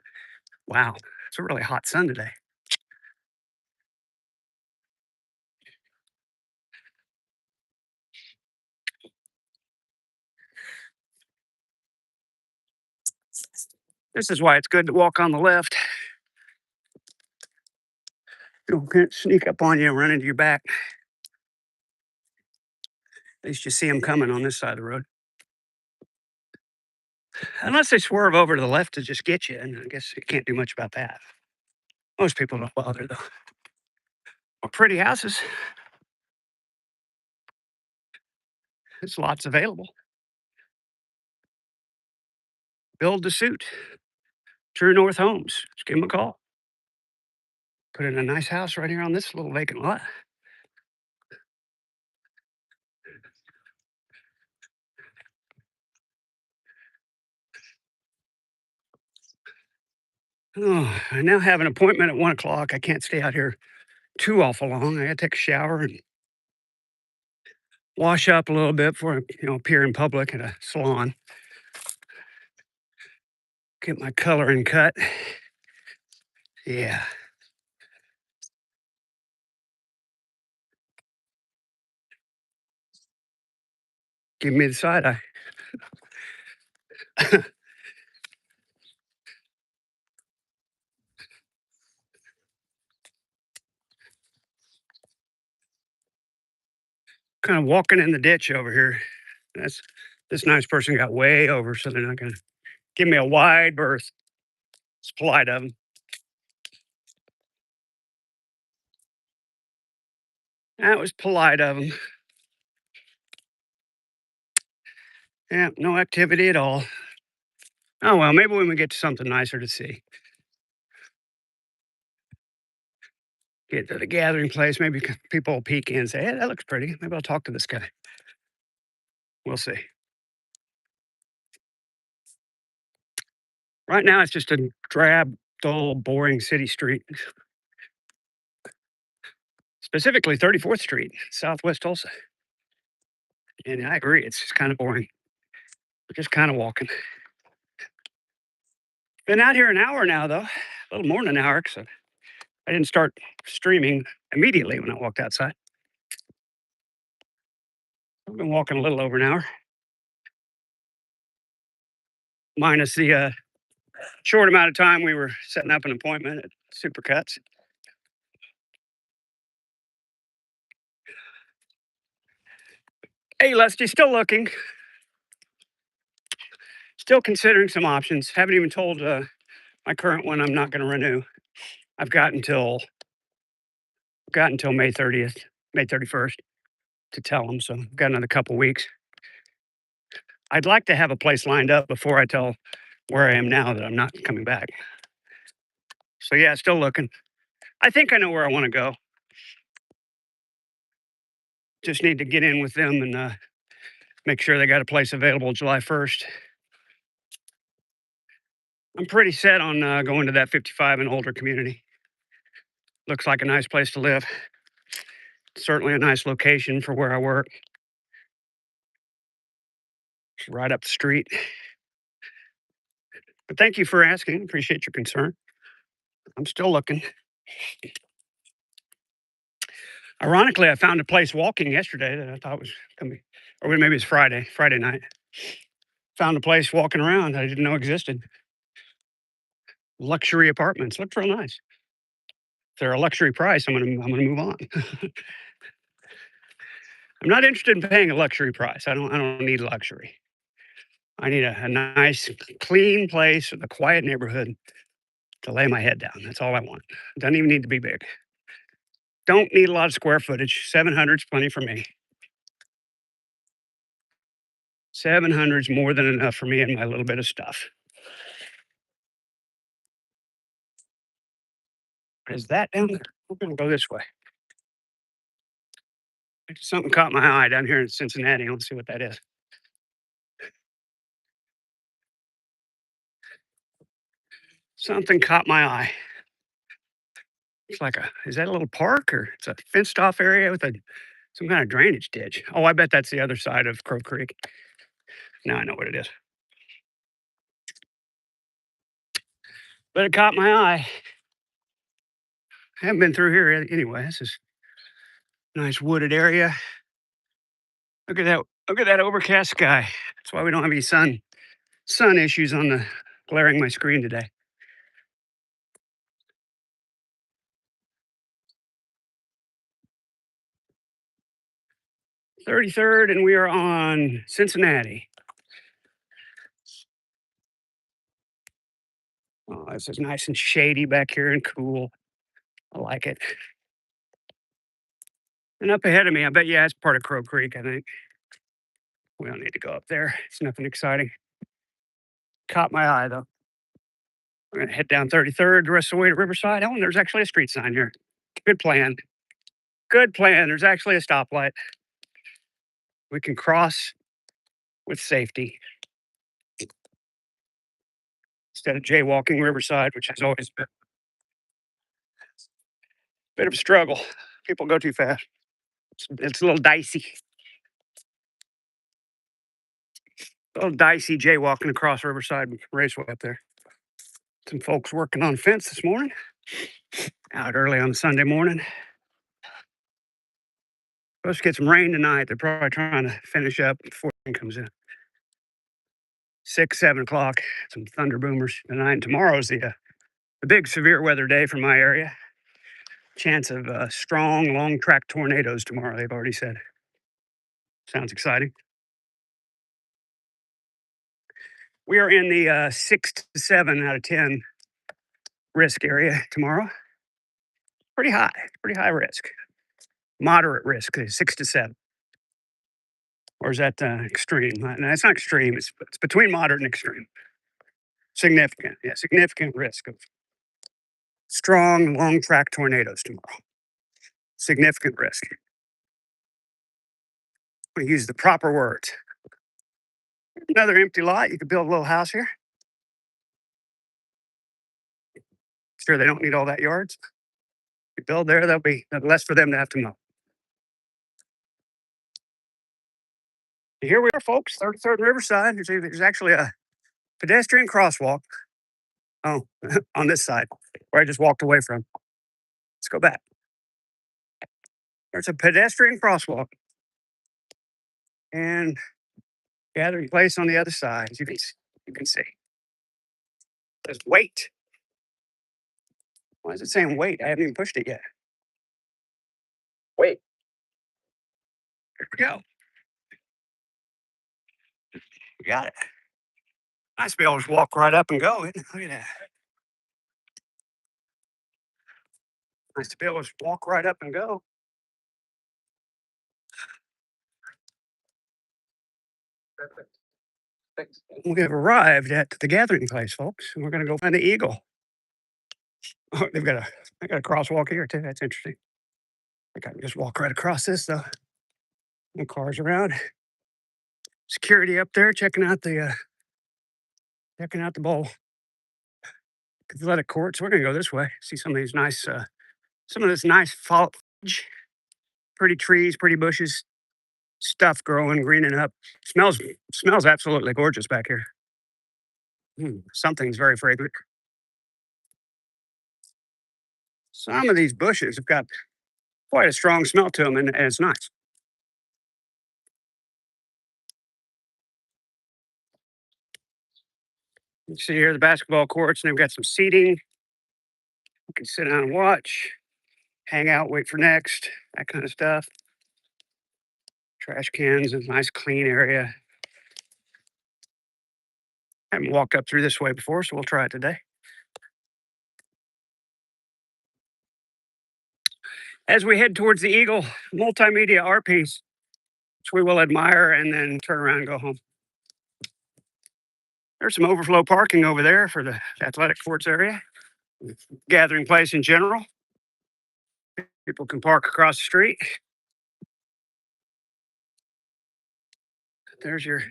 Wow, it's a really hot sun today. This is why it's good to walk on the left. People can't sneak up on you and run into your back. At least you see them coming on this side of the road. Unless they swerve over to the left to just get you, and I guess you can't do much about that. Most people don't bother, though. Well, pretty houses. There's lots available. Build to suit. True North Homes. Just give them a call. Put in a nice house right here on this little vacant lot. Oh, I now have an appointment at 1 o'clock. I can't stay out here too awful long. I got to take a shower and wash up a little bit before I, appear in public at a salon. Get my coloring cut. Yeah. Give me the side eye. Kind of walking in the ditch over here. That's this nice person got way over, so they're not going to give me a wide berth. It's polite of them. That was polite of them. Yeah, no activity at all. Oh well, maybe when we get to something nicer to see. Get to the gathering place, maybe people will peek in and say, "Hey, that looks pretty. Maybe I'll talk to this guy." We'll see. Right now, it's just a drab, dull, boring city street. Specifically 34th Street, Southwest Tulsa. And I agree, it's just kind of boring. We're just kind of walking. Been out here an hour now, though. A little more than an hour, because I didn't start streaming immediately when I walked outside. I've been walking a little over an hour, minus the short amount of time we were setting up an appointment at Supercuts. Hey, Lusty, still looking. Still considering some options. Haven't even told my current one I'm not going to renew. I've got until May 30th, May 31st to tell them. So I've got another couple weeks. I'd like to have a place lined up before I tell where I am now that I'm not coming back. So yeah, still looking. I think I know where I want to go. Just need to get in with them and make sure they got a place available July 1st. I'm pretty set on going to that 55 and older community. Looks like a nice place to live. Certainly a nice location for where I work. It's right up the street. But thank you for asking. Appreciate your concern. I'm still looking. Ironically, I found a place walking yesterday that I thought was going to be, or maybe it's Friday night. Found a place walking around I didn't know existed. Luxury apartments. Looked real nice. If they're a luxury price, I'm gonna move on. I'm not interested in paying a luxury price. I don't need luxury. I need a nice, clean place with a quiet neighborhood to lay my head down. That's all I want. Doesn't even need to be big. Don't need a lot of square footage. 700's plenty for me. 700's more than enough for me and my little bit of stuff. Is that down there? We're gonna go this way. Something caught my eye down here in Cincinnati. Let's see what that is. Something caught my eye. It's like is that a little park or it's a fenced off area with some kind of drainage ditch? Oh, I bet that's the other side of Crow Creek. Now I know what it is. But it caught my eye. I haven't been through here anyway. This is a nice wooded area. Look at that. Look at that overcast sky. That's why we don't have any sun issues on the glaring my screen today. 33rd, and we are on Cincinnati. Oh, this is nice and shady back here and cool. I like it. And up ahead of me, I bet, yeah, it's part of Crow Creek, I think. We don't need to go up there. It's nothing exciting. Caught my eye, though. We're going to head down 33rd the rest of the way to Riverside. Oh, and there's actually a street sign here. Good plan. Good plan. There's actually a stoplight. We can cross with safety instead of jaywalking Riverside, which has always been a bit of a struggle. People go too fast. It's a little dicey. A little dicey jaywalking across Riverside Raceway up there. Some folks working on fence this morning. Out early on Sunday morning. Supposed to get some rain tonight. They're probably trying to finish up before rain comes in. 6, 7 o'clock. Some thunder boomers tonight. And tomorrow's the big severe weather day for my area. Chance of strong, long track tornadoes tomorrow, they've already said. Sounds exciting. We are in the 6 to 7 out of 10 risk area tomorrow. Pretty high risk. Moderate risk, 6 to 7. Or is that extreme? No, it's not extreme. It's between moderate and extreme. Significant, yeah, significant risk of strong, long track tornadoes tomorrow. Significant risk. We use the proper words. Another empty lot. You could build a little house here. Sure, they don't need all that yards. You build there, there'll be less for them to have to mow. Here we are, folks. 33rd Riverside. There's actually a pedestrian crosswalk. Oh, on this side where I just walked away from. Let's go back. There's a pedestrian crosswalk and gathering place on the other side. As you can see. There's wait. Why is it saying wait? I haven't even pushed it yet. Wait. Here we go. We got it. Nice to be able to walk right up and go. Isn't it? Look at that. Nice to be able to walk right up and go. We have arrived at the gathering place, folks. And we're going to go find the eagle. Oh, they got a crosswalk here too. That's interesting. I think I can just walk right across this though. No cars around. Security up there checking out the bowl athletic courts. We're gonna go this way. See some of this nice foliage, pretty trees, pretty bushes, stuff growing, greening up. Smells absolutely gorgeous back here. Something's very fragrant. Some of these bushes have got quite a strong smell to them, and it's nice. You see here the basketball courts, and they've got some seating. You can sit down and watch, hang out, wait for next, that kind of stuff. Trash cans, a nice clean area. I haven't walked up through this way before, so we'll try it today. As we head towards the Eagle multimedia art piece, which we will admire and then turn around and go home. There's some overflow parking over there for the athletic courts area, gathering place in general. People can park across the street. There's your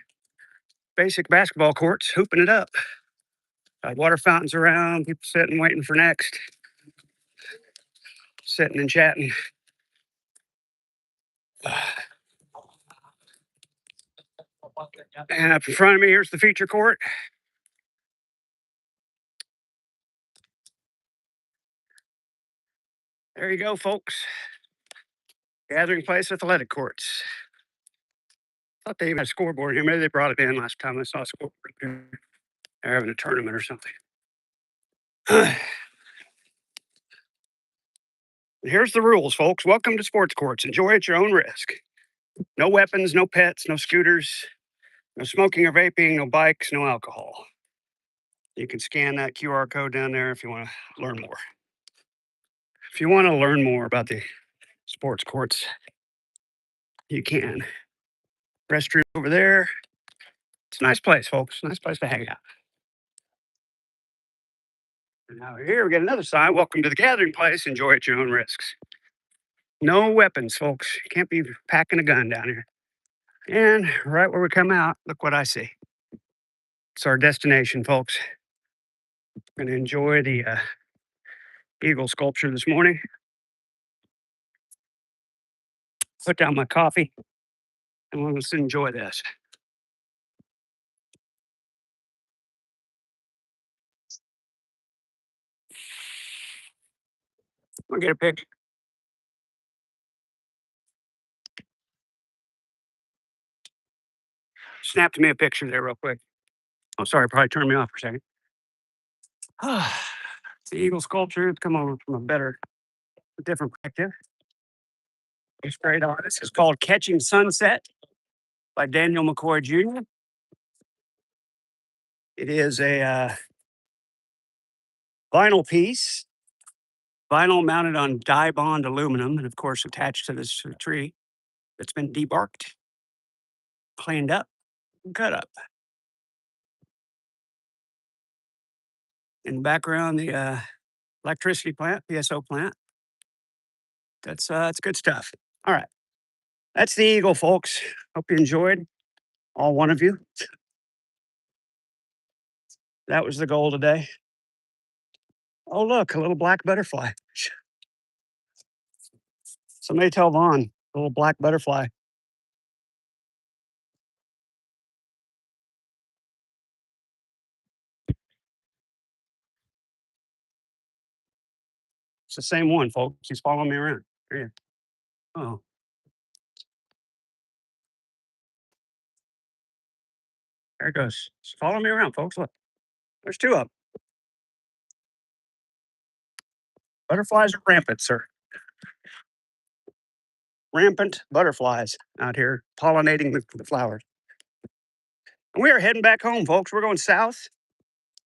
basic basketball courts, hooping it up. Water fountains around, people sitting, waiting for next, sitting and chatting. And up in front of me, here's the feature court. There you go, folks. Gathering place athletic courts. Thought they even had a scoreboard here. Maybe they brought it in last time I saw a scoreboard here. They're having a tournament or something. Here's the rules, folks. Welcome to sports courts. Enjoy at your own risk. No weapons, no pets, no scooters, no smoking or vaping, no bikes, no alcohol. You can scan that QR code down there if you want to learn more. If you want to learn more about the sports courts, you can. Restroom over there. It's a nice place, folks. Nice place to hang out. And now here we get another sign. Welcome to the gathering place. Enjoy at your own risks. No weapons, folks. You can't be packing a gun down here. And right where we come out, look what I see. It's our destination, folks. Going to enjoy the eagle sculpture this morning. Put down my coffee and let's enjoy this. I'll get a picture. Snap to me a picture there real quick. Oh, sorry, probably turned me off for a second. It's the eagle sculpture. It's come over from a different perspective. It's great artist. It's called Catching Sunset by Daniel McCoy Jr. It is a vinyl piece, vinyl mounted on dye bond aluminum, and of course attached to this tree that's been debarked, cleaned up, and cut up. In the background, the electricity plant, PSO plant. That's it's good stuff. All right, that's the eagle, folks. Hope you enjoyed, all one of you. That was the goal today. Oh, look, a little black butterfly. Somebody tell Vaughn, a little black butterfly. It's the same one, folks. He's following me around. Here. Oh, there it goes. It's following me around, folks. Look, there's two of them. Butterflies are rampant, sir. Rampant butterflies out here pollinating the flowers. And we are heading back home, folks. We're going south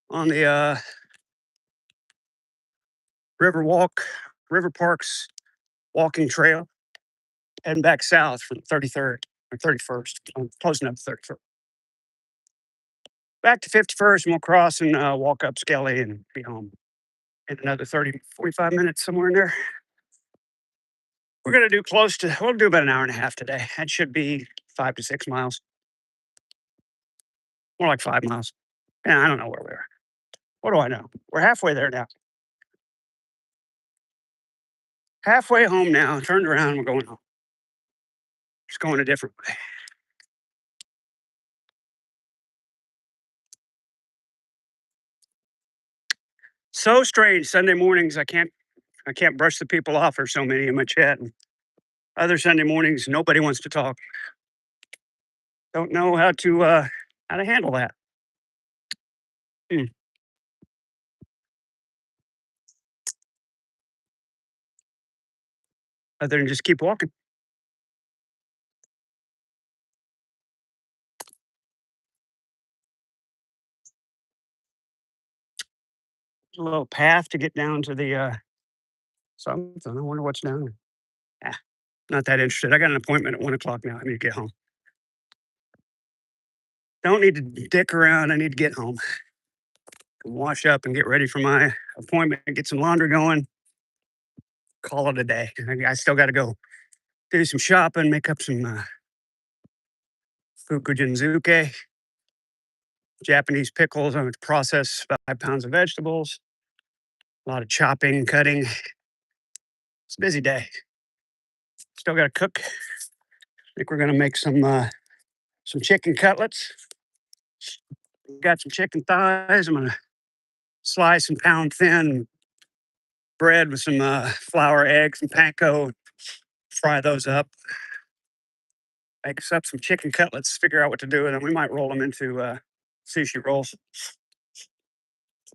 on the River Parks walking trail, heading back south from 33rd or 31st. I'm close enough to 31st. Back to 51st, and we'll cross and walk up Skelly and be home in another 30, 45 minutes, somewhere in there. We're gonna do we'll do about an hour and a half today. That should be 5 to 6 miles, more like 5 miles. Yeah, I don't know where we are. What do I know? We're halfway there now. Halfway home now. Turned around. We're going home. Just going a different way. So strange. Sunday mornings, I can't brush the people off. There's so many in my chat. And other Sunday mornings, nobody wants to talk. Don't know how to handle that. Hmm. Other than just keep walking. There's a little path to get down to the something. I wonder what's down there. Ah, not that interested. I got an appointment at 1 o'clock now. I need to get home. Don't need to dick around. I need to get home. Wash up and get ready for my appointment. Get some laundry going. Call it a day. I still got to go do some shopping. Make up some fukujinzuke, Japanese pickles. I'm going to process 5 pounds of vegetables. A lot of chopping, cutting. It's a busy day. Still got to cook. I think we're going to make some chicken cutlets. Got some chicken thighs. I'm going to slice and pound thin bread with some flour, eggs, and panko. Fry those up. Make us up some chicken cutlets. Figure out what to do with them. We might roll them into sushi rolls.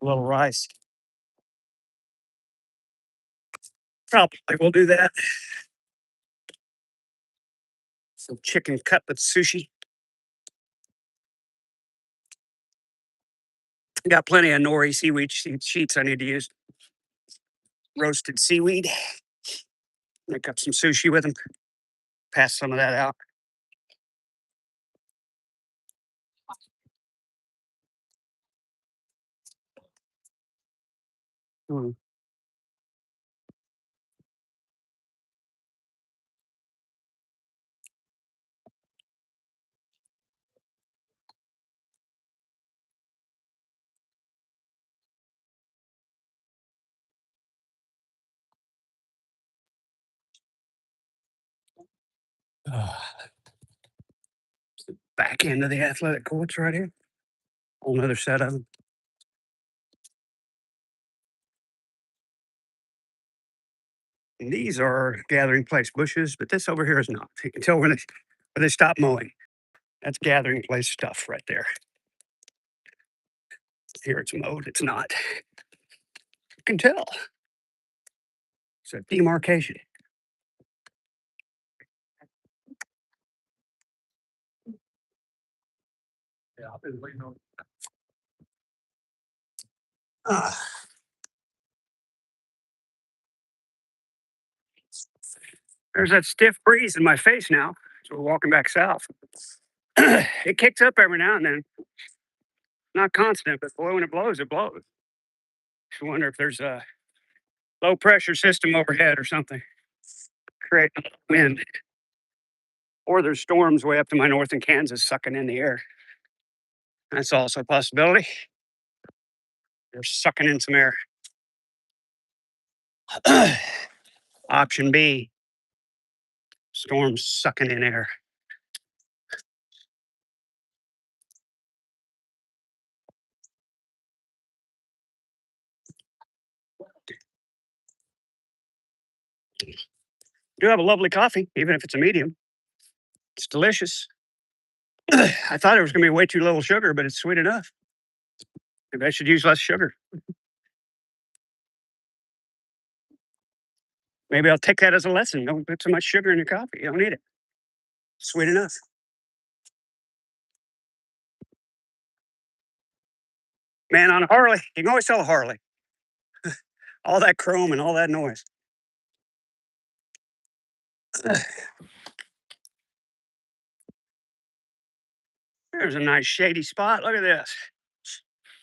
A little rice. Probably we'll do that. Some chicken cutlet sushi. Got plenty of nori seaweed sheets I need to use. Roasted seaweed. Make up some sushi with them. Pass some of that out. Mm. Back end of the athletic courts right here. Whole another set of them. And these are gathering place bushes, but this over here is not. You can tell when they stop mowing. That's gathering place stuff right there. Here it's mowed. It's not. You can tell. It's a demarcation. Yeah, I've been waiting on. Ah, there's that stiff breeze in my face now. So we're walking back south. It kicks up every now and then. Not constant, but boy, when it blows, it blows. I wonder if there's a low pressure system overhead or something creating wind. Or there's storms way up to my north in Kansas sucking in the air. That's also a possibility. They're sucking in some air. Option B, storms sucking in air. Do have a lovely coffee, even if it's a medium. It's delicious. I thought it was going to be way too little sugar, but it's sweet enough. Maybe I should use less sugar. Maybe I'll take that as a lesson. Don't put too much sugar in your coffee. You don't need it. Sweet enough. Man, on a Harley, you can always tell a Harley. All that chrome and all that noise. There's a nice shady spot. Look at this.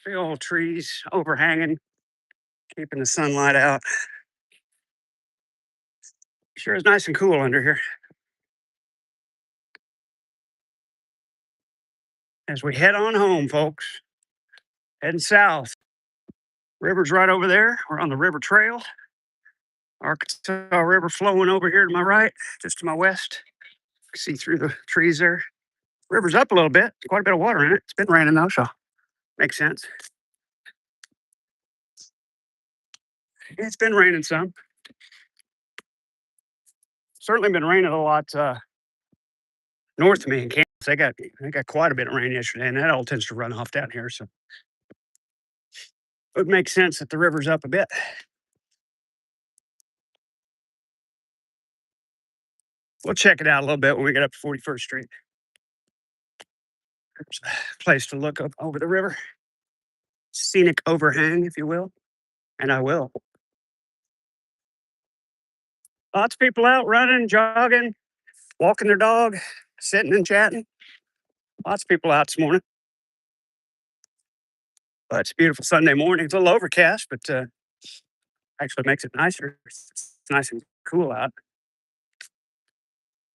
Big old trees overhanging, keeping the sunlight out. Sure is nice and cool under here. As we head on home, folks, heading south. River's right over there. We're on the river trail. Arkansas River flowing over here to my right, just to my west. See through the trees there. River's up a little bit, quite a bit of water in it. It's been raining though, so makes sense. It's been raining some. Certainly been raining a lot north of me in Kansas. They got quite a bit of rain yesterday, and that all tends to run off down here. So it would make sense that the river's up a bit. We'll check it out a little bit when we get up to 41st Street. There's a place to look up over the river. Scenic overhang, if you will. And I will. Lots of people out running, jogging, walking their dog, sitting and chatting. Lots of people out this morning. But it's a beautiful Sunday morning. It's a little overcast, but actually makes it nicer. It's nice and cool out.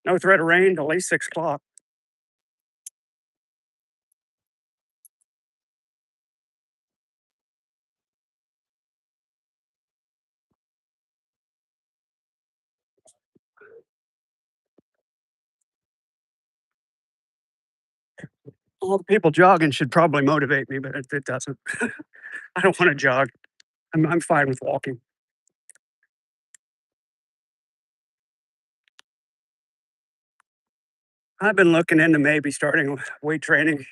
No threat of rain till at least 6 o'clock. All the people jogging should probably motivate me, but it doesn't. I don't want to jog. I'm fine with walking. I've been looking into maybe starting weight training.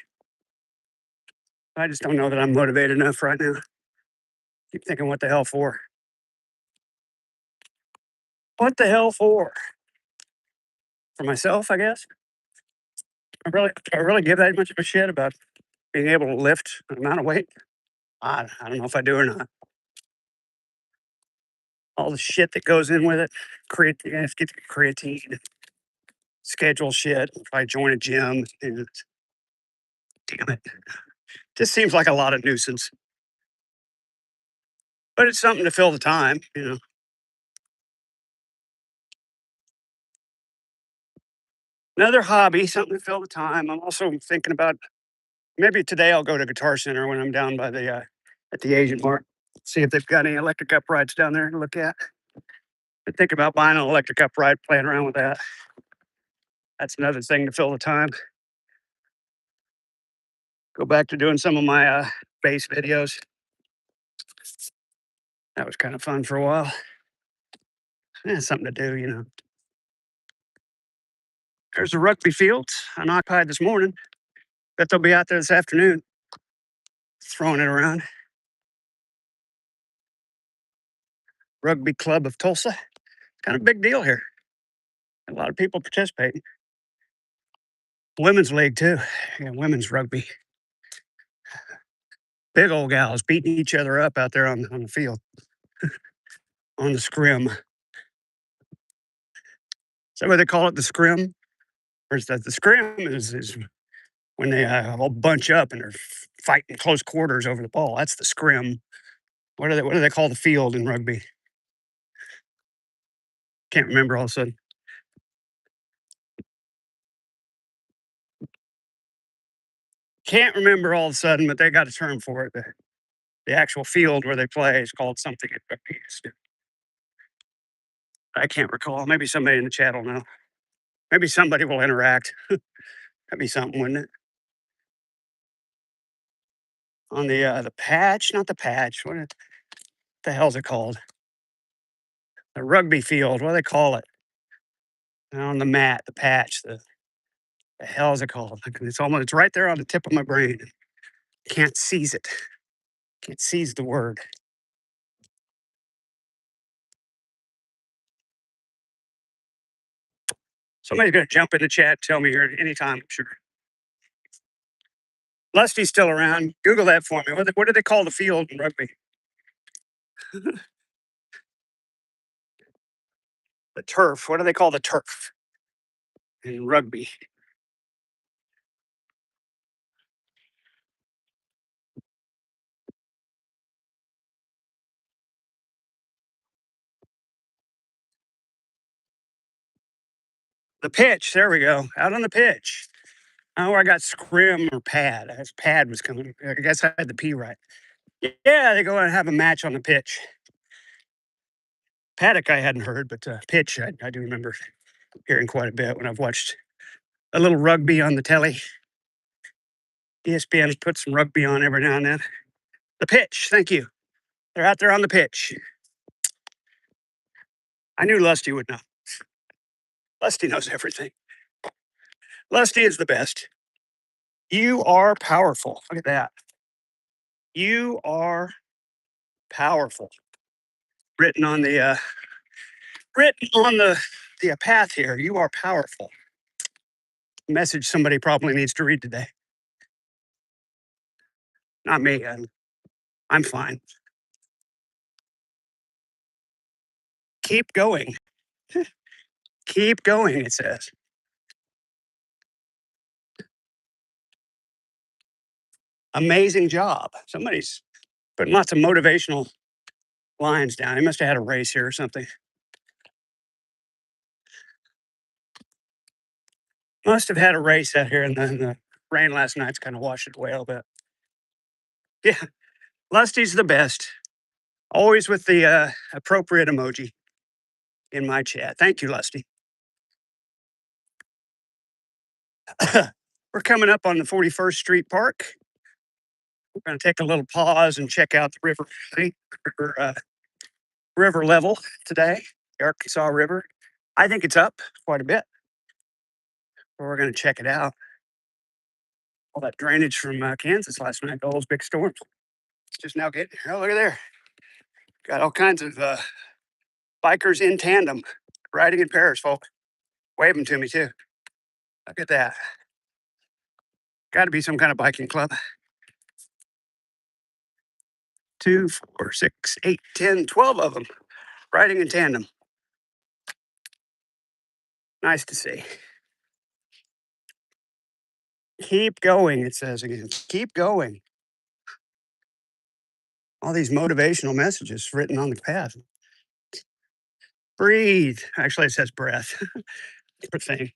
I just don't know that I'm motivated enough right now. Keep thinking, what the hell for? What the hell for? For myself, I guess. I really give that much of a shit about being able to lift an amount of weight. I don't know if I do or not. All the shit that goes in with it, creatine, you have to get the creatine, schedule shit. If I join a gym, and damn it, just seems like a lot of nuisance. But it's something to fill the time. Another hobby, something to fill the time. I'm also thinking about maybe today I'll go to Guitar Center when I'm down by the at the Asian Mart. See if they've got any electric uprights down there to look at. I think about buying an electric upright, playing around with that. That's another thing to fill the time. Go back to doing some of my bass videos. That was kind of fun for a while. Yeah, something to do. There's the rugby fields unoccupied this morning. Bet they'll be out there this afternoon throwing it around. Rugby Club of Tulsa. Kind of a big deal here. A lot of people participating. Women's league too. Yeah, women's rugby. Big old gals beating each other up out there on the field, on the scrim. Is that what they call it, the scrim? Or is that the scrim is when they all bunch up and they're fighting close quarters over the ball? That's the scrim. What do they call the field in rugby? Can't remember all of a sudden. Can't remember all of a sudden, but they got a term for it. The actual field where they play is called something at rugby. I can't recall. Maybe somebody in the chat will know. Maybe somebody will interact. That'd be something, wouldn't it? On the patch, not the patch. The hell's it called? The rugby field. What do they call it? On the mat, the patch. The hell is it called? It's right there on the tip of my brain. Can't seize it. Can't seize the word. Somebody's gonna jump in the chat, tell me here anytime, I'm sure. Lusty's still around. Google that for me. What do they call the field in rugby? The turf. What do they call the turf in rugby? The pitch. There we go. Out on the pitch. Oh, I got scrim or pad. Pad was coming. I guess I had the P right. Yeah, they go and have a match on the pitch. Paddock, I hadn't heard, but pitch, I do remember hearing quite a bit when I've watched a little rugby on the telly. ESPN has put some rugby on every now and then. The pitch. Thank you. They're out there on the pitch. I knew Lusty would know. Lusty knows everything. Lusty is the best. You are powerful. Look at that. You are powerful. Written on the path here. You are powerful. Message somebody probably needs to read today. Not me. I'm fine. Keep going. Keep going, it says. Amazing job. Somebody's putting lots of motivational lines down. He must have had a race here or something. Must have had a race out here, and then the rain last night's kind of washed it away a little bit. Yeah, Lusty's the best. Always with the appropriate emoji in my chat. Thank you, Lusty. We're coming up on the 41st Street Park. We're going to take a little pause and check out the river level today, the Arkansas River. I think it's up quite a bit. We're going to check it out. All that drainage from Kansas last night, all those big storms. It's just now getting here. Oh, look at there. Got all kinds of bikers in tandem riding in pairs, folks. Waving to me, too. Look at that. Got to be some kind of biking club. 2, 4, 6, 8, 10, 12 of them riding in tandem. Nice to see. Keep going, it says again. Keep going. All these motivational messages written on the path. Breathe. Actually, it says breath. Different thing.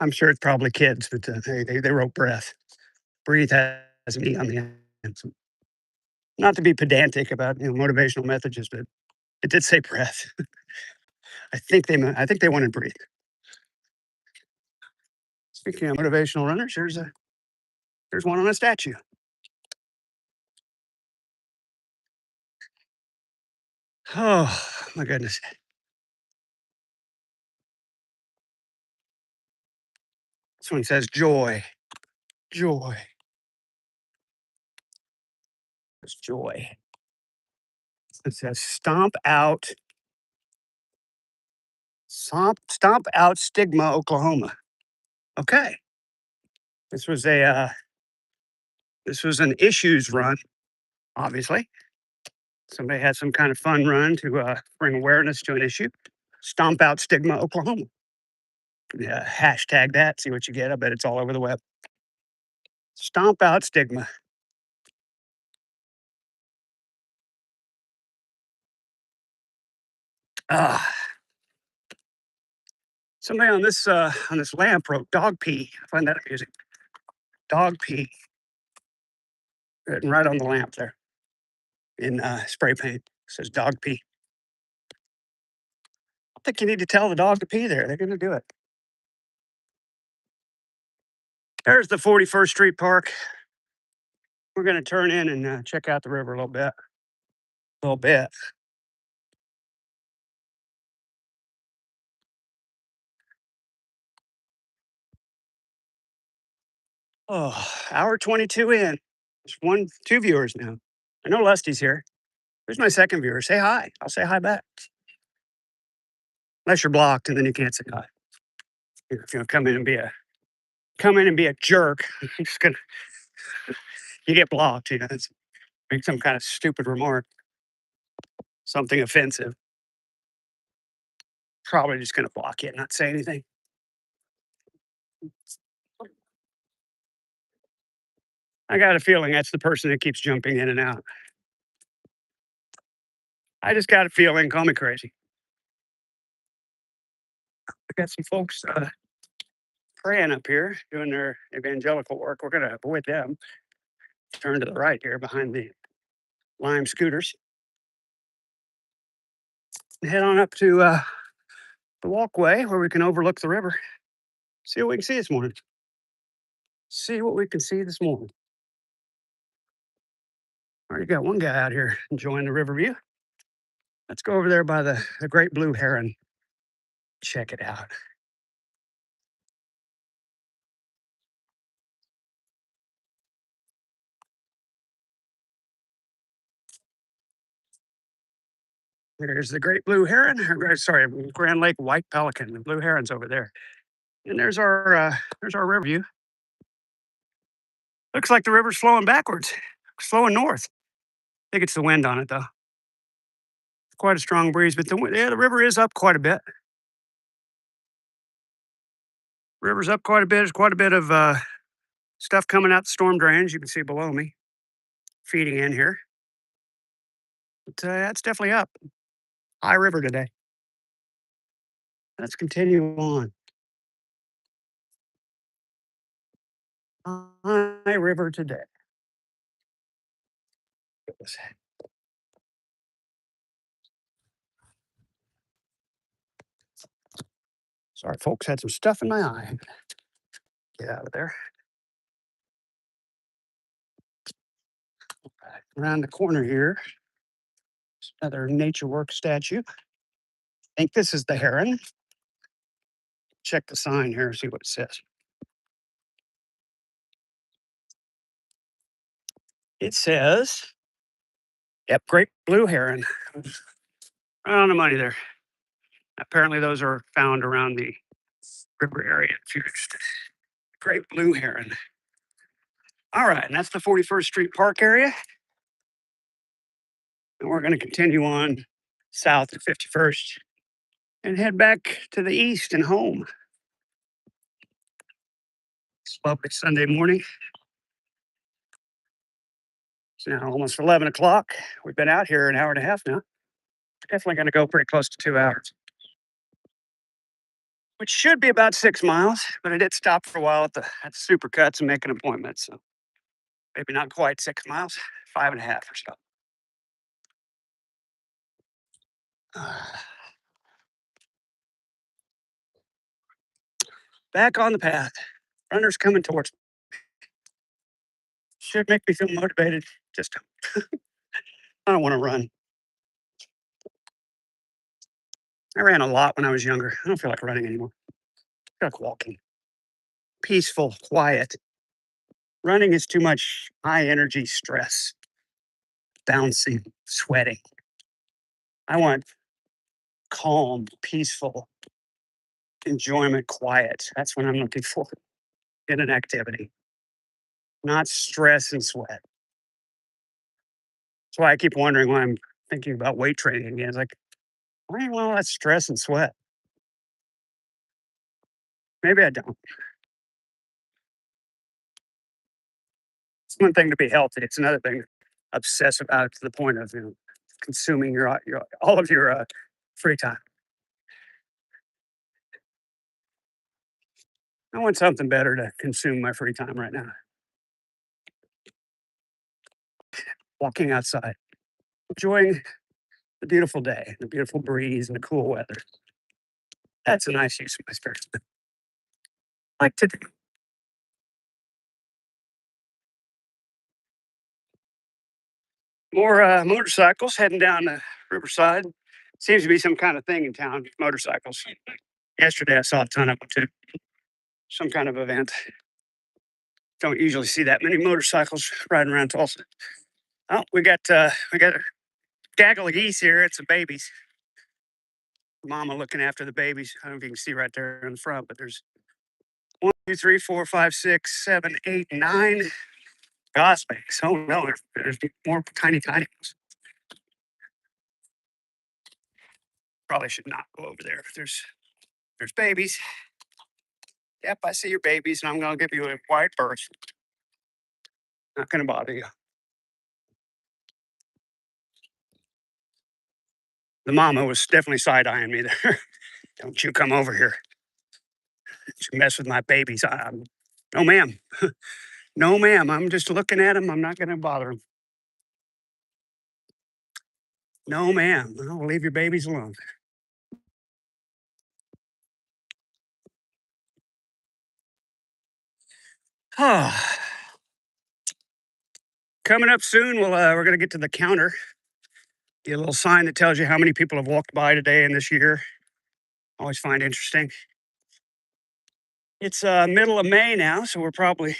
I'm sure it's probably kids, but they wrote breath. Breathe has an E on the end. So not to be pedantic about motivational messages, but it did say breath. I think they wanted breathe. Speaking of motivational runners, there's one on a statue. Oh my goodness. This one says joy. Joy. It's joy. It says stomp out stigma, Oklahoma. Okay. This was an issues run, obviously. Somebody had some kind of fun run to bring awareness to an issue. Stomp out stigma, Oklahoma. Yeah, hashtag that, see what you get. I bet it's all over the web. Stomp out stigma. Ah, somebody on this lamp wrote dog pee. I find that amusing. Dog pee. Written right on the lamp there in spray paint. It says dog pee. I think you need to tell the dog to pee there. They're going to do it. There's the 41st Street Park. We're going to turn in and check out the river a little bit. A little bit. Oh, hour 22 in. There's 2 viewers now. I know Lusty's here. Who's my second viewer? Say hi. I'll say hi back. Unless you're blocked, and then you can't say hi. If you come in and be a jerk, I'm just gonna you get blocked. It's make some kind of stupid remark, something offensive. Probably just gonna block you and not say anything. I got a feeling that's the person that keeps jumping in and out. I just got a feeling. Call me crazy. got some folks praying up here, doing their evangelical work. We're gonna avoid them. Turn to the right here behind the Lime scooters and head on up to the walkway where we can overlook the river. See what we can see this morning. See what we can see this morning. Already got one guy out here enjoying the river view. Let's go over there by the great blue heron. Check it out. There's the great blue heron. Sorry, Grand Lake white pelican. The blue heron's over there. And there's our river view. Looks like the river's flowing backwards, flowing north. I think it's the wind on it though. Quite a strong breeze, but the river is up quite a bit. River's up quite a bit. There's quite a bit of stuff coming out the storm drains. You can see below me, feeding in here. But that's definitely up. High river today. Let's continue on. High river today. Sorry, folks, had some stuff in my eye. Get out of there. Around the corner here, another nature work statue. I think this is the heron. Check the sign here, see what it says. It says, yep, great blue heron. Right on the money there. Apparently, those are found around the river area. Great blue heron. All right, and that's the 41st Street Park area. And we're going to continue on south to 51st and head back to the east and home. It's a lovely Sunday morning. It's now almost 11 o'clock. We've been out here an hour and a half now. Definitely going to go pretty close to 2 hours, which should be about 6 miles, but I did stop for a while at the Supercuts and make an appointment. So maybe not quite 6 miles, 5.5 or so. Back on the path. Runners coming towards me. Should make me feel motivated. Just I don't want to run. I ran a lot when I was younger. I don't feel like running anymore. I feel like walking. Peaceful, quiet. Running is too much high energy stress, bouncing, sweating. I want calm, peaceful enjoyment, quiet. That's what I'm looking for in an activity, not stress and sweat. That's why I keep wondering why I'm thinking about weight training again. It's like, why do you want all that stress and sweat? Maybe I don't. It's one thing to be healthy. It's another thing to obsess about to the point of consuming your all of your free time. I want something better to consume my free time right now. Walking outside, enjoying the beautiful day, the beautiful breeze, and the cool weather. That's a nice use of my spare time. Like to do. More motorcycles heading down the riverside. Seems to be some kind of thing in town. Motorcycles. Yesterday I saw a ton of them too. Some kind of event. Don't usually see that many motorcycles riding around Tulsa. Oh, we got a gaggle of geese here. It's the babies. Mama looking after the babies. I don't know if you can see right there in the front, but there's 1, 2, 3, 4, 5, 6, 7, 8, 9 goslings. Oh no, there's more tiny ones. Probably should not go over there. There's babies. Yep, I see your babies, and I'm gonna give you a quiet berth. Not gonna bother you. The mama was definitely side eyeing me there. Don't you come over here. to mess with my babies. No, ma'am. No, ma'am. I'm just looking at them. I'm not going to bother them. No, ma'am. I'll leave your babies alone. Coming up soon, we're going to get to the counter. Get a little sign that tells you how many people have walked by today and this year. Always find interesting. It's middle of May now, so we're probably,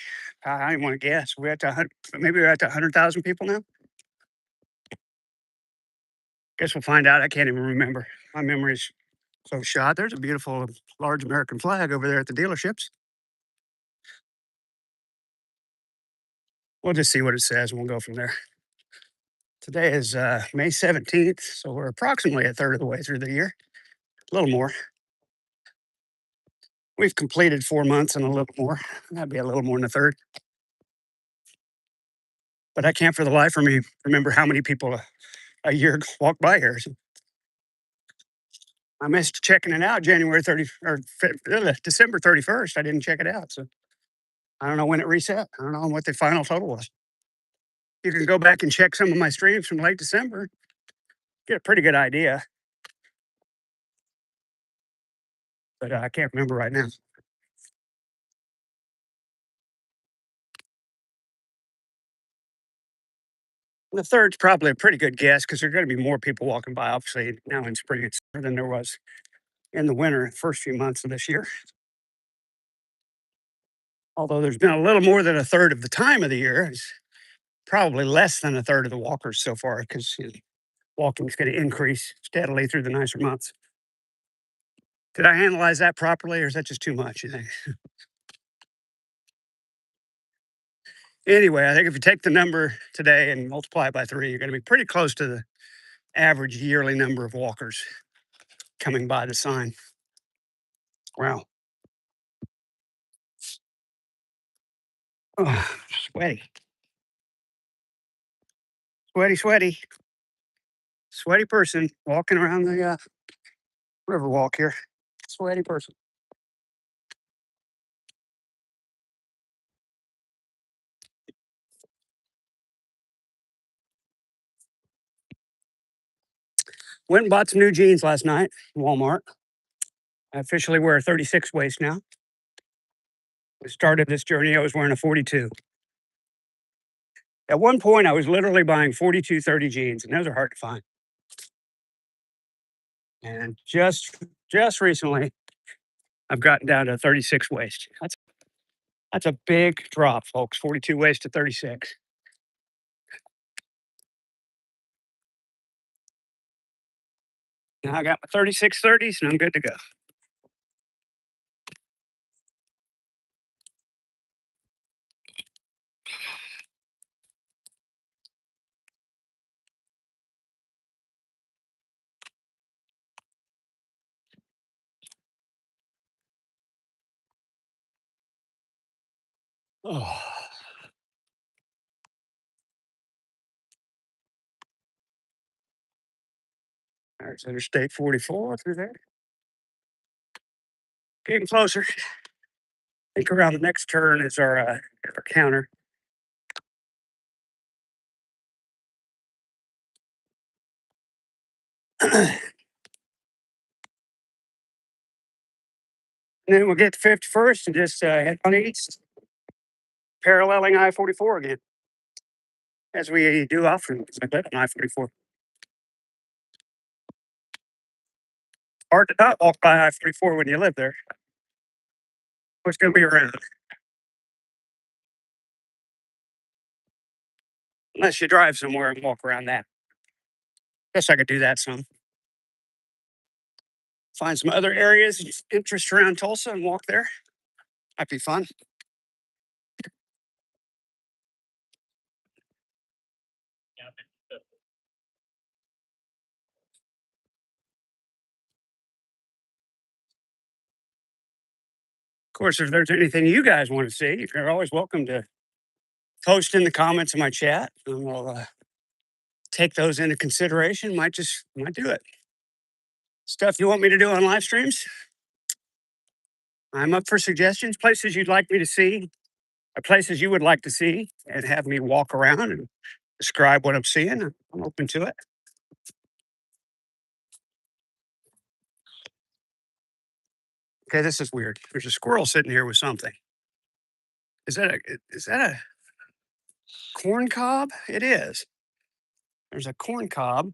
I don't want to guess. Maybe we're at 100,000 people now. Guess we'll find out. I can't even remember. My memory's so shot. There's a beautiful large American flag over there at the dealerships. We'll just see what it says and we'll go from there. Today is May 17th, so we're approximately a third of the way through the year, a little more. We've completed 4 months and a little more. That'd be a little more than a third. But I can't for the life of me remember how many people a year walk by here. So I missed checking it out January 30 or December 31st. I didn't check it out. So I don't know when it reset. I don't know what the final total was. You can go back and check some of my streams from late December, get a pretty good idea. But I can't remember right now. The third's probably a pretty good guess because there are going to be more people walking by, obviously, now in spring and summer than there was in the winter, first few months of this year. Although there's been a little more than a third of the time of the year, it's probably less than a third of the walkers so far because walking is going to increase steadily through the nicer months. Did I analyze that properly, or is that just too much, you think? Anyway, I think if you take the number today and multiply it by 3, you're going to be pretty close to the average yearly number of walkers coming by the sign. Wow. Oh, sweaty. Sweaty. Sweaty person walking around the river walk here. Sweaty person. Went and bought some new jeans last night from Walmart. I officially wear a 36 waist now. I started this journey, I was wearing a 42. At one point, I was literally buying 42 30 jeans, and those are hard to find. And just recently, I've gotten down to 36 waist. That's a big drop, folks. 42 waist to 36. Now I got my 36 30s, and I'm good to go. Oh. There's Interstate 44 through there. Getting closer. I think around the next turn is our counter. And then we'll get to 51st and just head on east, paralleling I-44 again, as we do often. I live on I-44. Hard to not walk by I-44 when you live there. What's going to be around? Unless you drive somewhere and walk around that. Guess I could do that some. Find some other areas of interest around Tulsa and walk there. Might be fun. Of course, if there's anything you guys want to see, you're always welcome to post in the comments of my chat, and we'll take those into consideration. Might do it. Stuff you want me to do on live streams? I'm up for suggestions, places you'd like me to see, or places you would like to see, and have me walk around and describe what I'm seeing. I'm open to it. Okay, this is weird. There's a squirrel sitting here with something. Is that a corn cob? It is. There's a corn cob.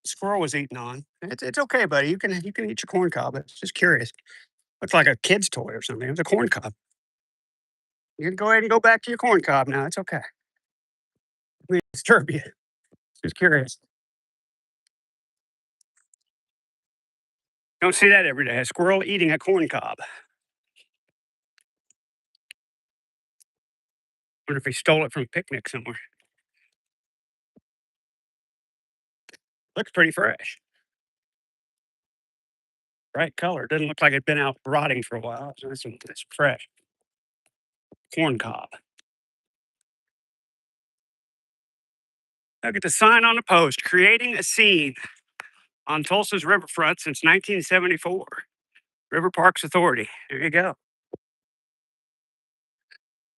Squirrel was eating on. It's okay, buddy. You can eat your corn cob. It's just curious. Looks like a kid's toy or something. It's a corn cob. You can go ahead and go back to your corn cob now. It's okay. We disturb you. Just curious. Don't see that every day. A squirrel eating a corn cob. Wonder if he stole it from a picnic somewhere. Looks pretty fresh. Bright color. Doesn't look like it'd been out rotting for a while. So it's fresh. Corn cob. Look at the sign on the post, creating a scene on Tulsa's riverfront since 1974. River Parks Authority. There you go.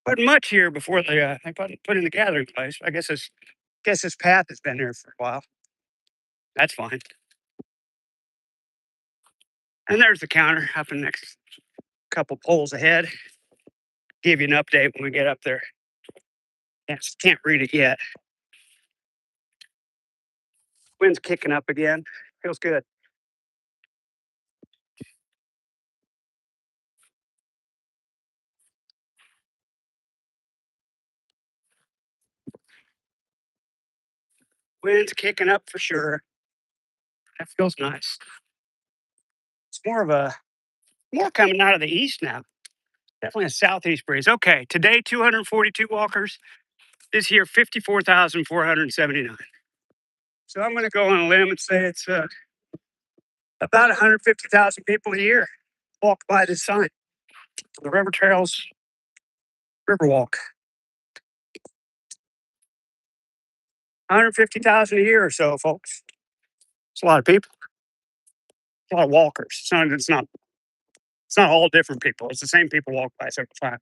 Wasn't much here before they put in the gathering place. I guess this path has been there for a while. That's fine. And there's the counter up in the next couple poles ahead. Give you an update when we get up there. Yes, can't read it yet. Wind's kicking up again. Feels good. Wind's kicking up for sure. That feels nice. It's more coming out of the east now. Definitely a southeast breeze. Okay, today 242 walkers. This year 54,479. So I'm going to go on a limb and say it's about 150,000 people a year walk by this sign, the River Trails Riverwalk. 150,000 a year or so, folks. It's a lot of people. A lot of walkers. It's not all different people. It's the same people walk by several times.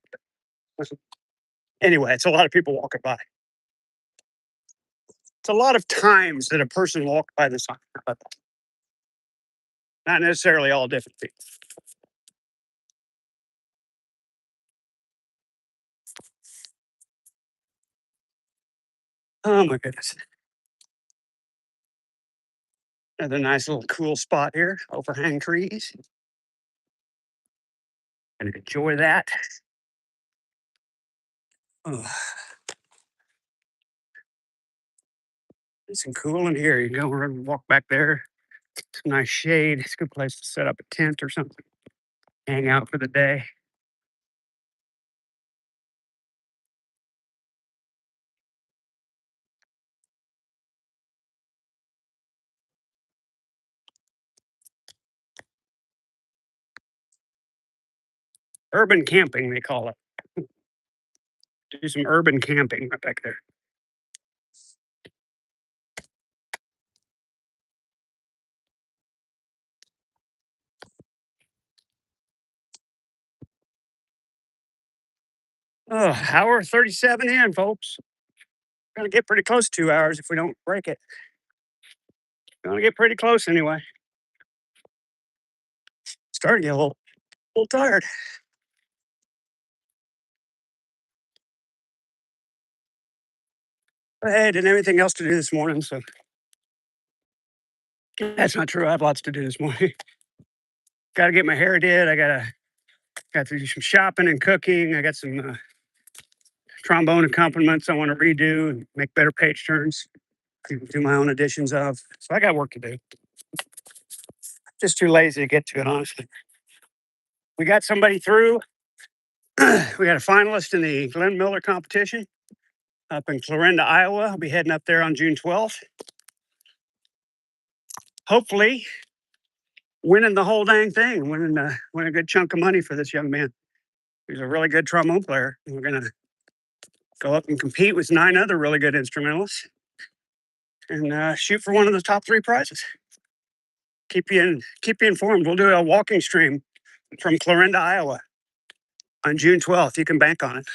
Anyway, it's a lot of people walking by. It's a lot of times that a person walked by the sign. But not necessarily all different people. Oh my goodness. Another nice little cool spot here, overhang trees. And enjoy that. Oh, it's cool in here. You can go and walk back there. It's a nice shade. It's a good place to set up a tent or something. Hang out for the day. Urban camping, they call it. Do some urban camping right back there. Oh, hour 37 in, folks. Gonna get pretty close to 2 hours if we don't break it. Gonna get pretty close anyway. Starting to get a little tired. But hey, didn't have anything else to do this morning, so that's not true. I have lots to do this morning. Gotta get my hair did. Got to do some shopping and cooking. I got some trombone accompaniments I want to redo and make better page turns. Do my own editions of. So I got work to do. Just too lazy to get to it, honestly. We got somebody through. We got a finalist in the Glenn Miller competition up in Clarinda, Iowa. I'll be heading up there on June 12th. Hopefully, winning the whole dang thing, winning a good chunk of money for this young man. He's a really good trombone player. We're gonna go up and compete with 9 other really good instrumentalists and shoot for one of the top 3 prizes. Keep you informed. We'll do a walking stream from Clarinda, Iowa on June 12th. You can bank on it.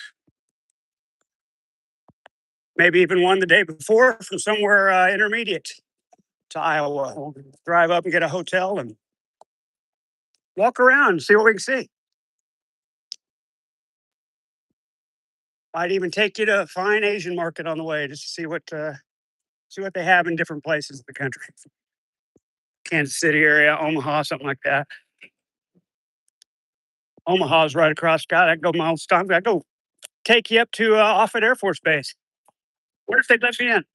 Maybe even one the day before from somewhere intermediate to Iowa. We'll drive up and get a hotel and walk around and see what we can see. Might even take you to a fine Asian market on the way just to see what they have in different places of the country. Kansas City area, Omaha, something like that. Omaha's right across. God, I go miles. I go take you up to Offutt Air Force Base. What if they let me in?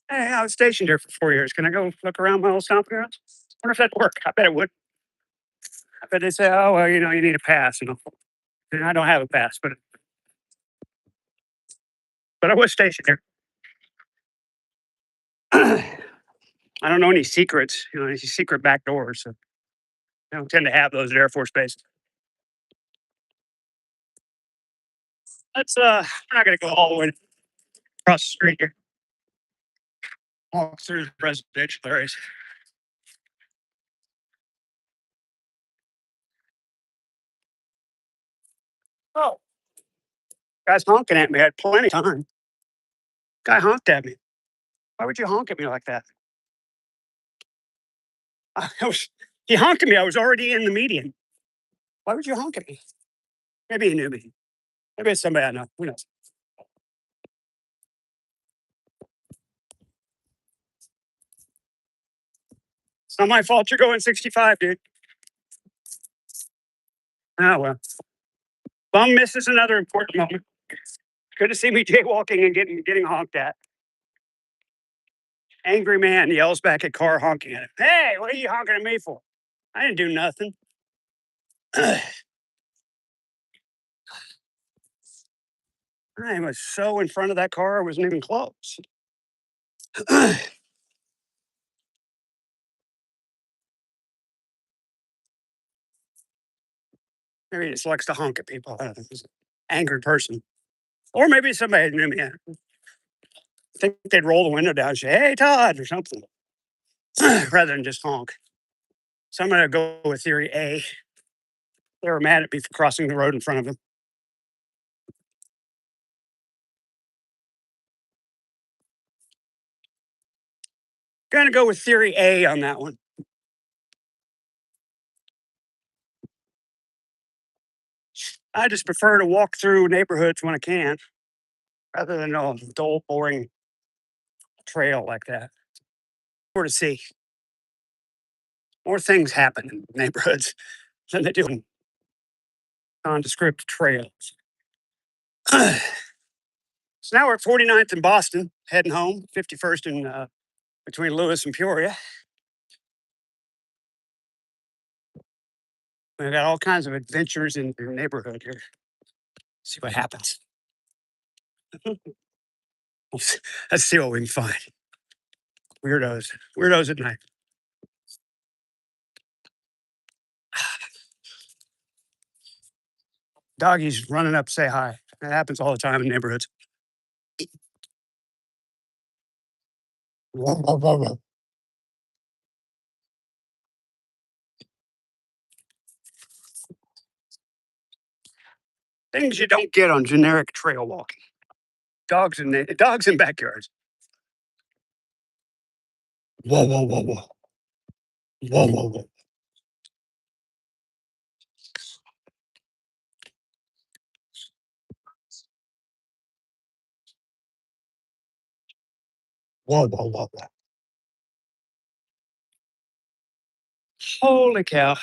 Hey, I was stationed here for 4 years. Can I go look around my old stomping grounds? Wonder if that'd work. I bet it would. I bet they say, oh well, you need a pass. And I don't have a pass, but I was stationed here. I don't know any secrets, any secret back doors. So I don't tend to have those at Air Force Base. We're not gonna go all the way across the street here. Walk through the residential areas. Oh, guy's honking at me. I had plenty of time. Guy honked at me. Why would you honk at me like that? I was, he honked at me. I was already in the median. Why would you honk at me? Maybe he knew me. Maybe it's somebody I know. Who knows? It's not my fault you're going 65, dude. Oh well. Bum misses another important moment. Good to see me jaywalking and getting honked at. Angry man yells back at car honking at him. Hey, what are you honking at me for? I didn't do nothing. I was so in front of that car, I wasn't even close. Maybe he just likes to honk at people. I don't know. He's an angry person. Or maybe somebody knew me. I think they'd roll the window down and say, hey, Todd, or something, rather than just honk. So I'm going to go with theory A. They were mad at me for crossing the road in front of them. Going to go with theory A on that one. I just prefer to walk through neighborhoods when I can rather than a dull, boring trail like that. More to see. More things happen in neighborhoods than they do in nondescript trails. So now we're at 49th in Boston, heading home, 51st in between Lewis and Peoria. We've got all kinds of adventures in the neighborhood here. See what happens. Let's see what we can find. Weirdos at night. Doggies running up, say hi. That happens all the time in neighborhoods. Whoa, whoa, whoa, whoa. Things you don't get on generic trail walking. Dogs in backyards. Whoa, whoa, whoa, whoa. Whoa, whoa, whoa. Whoa, whoa, whoa, whoa. Holy cow.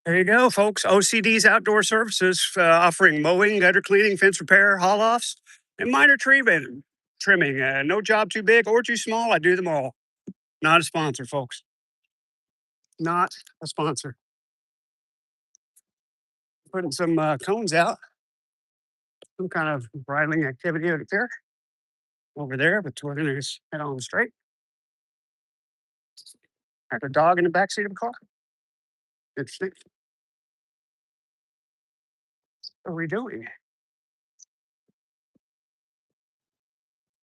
There you go, folks. OCD's Outdoor Services offering mowing, gutter cleaning, fence repair, haul offs, and minor trimming. No job too big or too small. I do them all. Not a sponsor, folks. Not a sponsor. Putting some cones out. Some kind of bridling activity over there, but we're going to just head on straight. Have a dog in the backseat of the car. Interesting. What are we doing?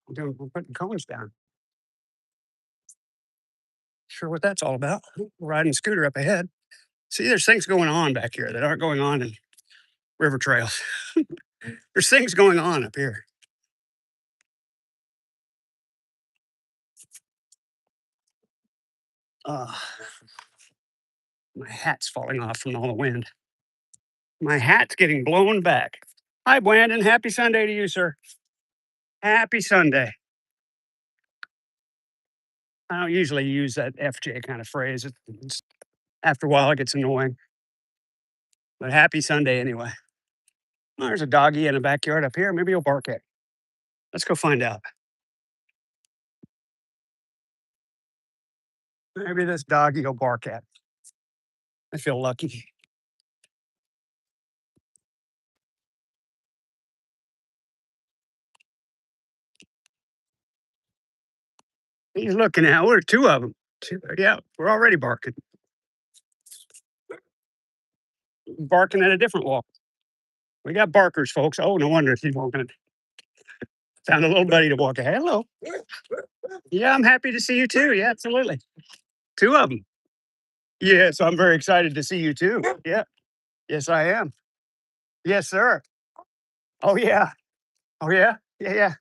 We're putting cones down. Sure what that's all about. Riding a scooter up ahead. See, there's things going on back here that aren't going on in river trails. There's things going on up here. Uh, my hat's falling off from all the wind. My hat's getting blown back. Hi, Brandon. Happy Sunday to you, sir. Happy Sunday. I don't usually use that FJ kind of phrase. After a while, it gets annoying. But happy Sunday anyway. Oh, there's a doggy in the backyard up here. Maybe he'll bark at. Let's go find out. Maybe this doggy will bark at. I feel lucky. He's looking at. We're two of them. Yeah, we're already barking. Barking at a different wall. We got barkers, folks. Oh, no wonder he's walking. Found a little buddy to walk. Hello. Yeah, I'm happy to see you too. Yeah, absolutely. Two of them. Yes, I'm very excited to see you too. Yeah. Yes, I am. Yes, sir. Oh yeah. Oh yeah. Yeah, yeah.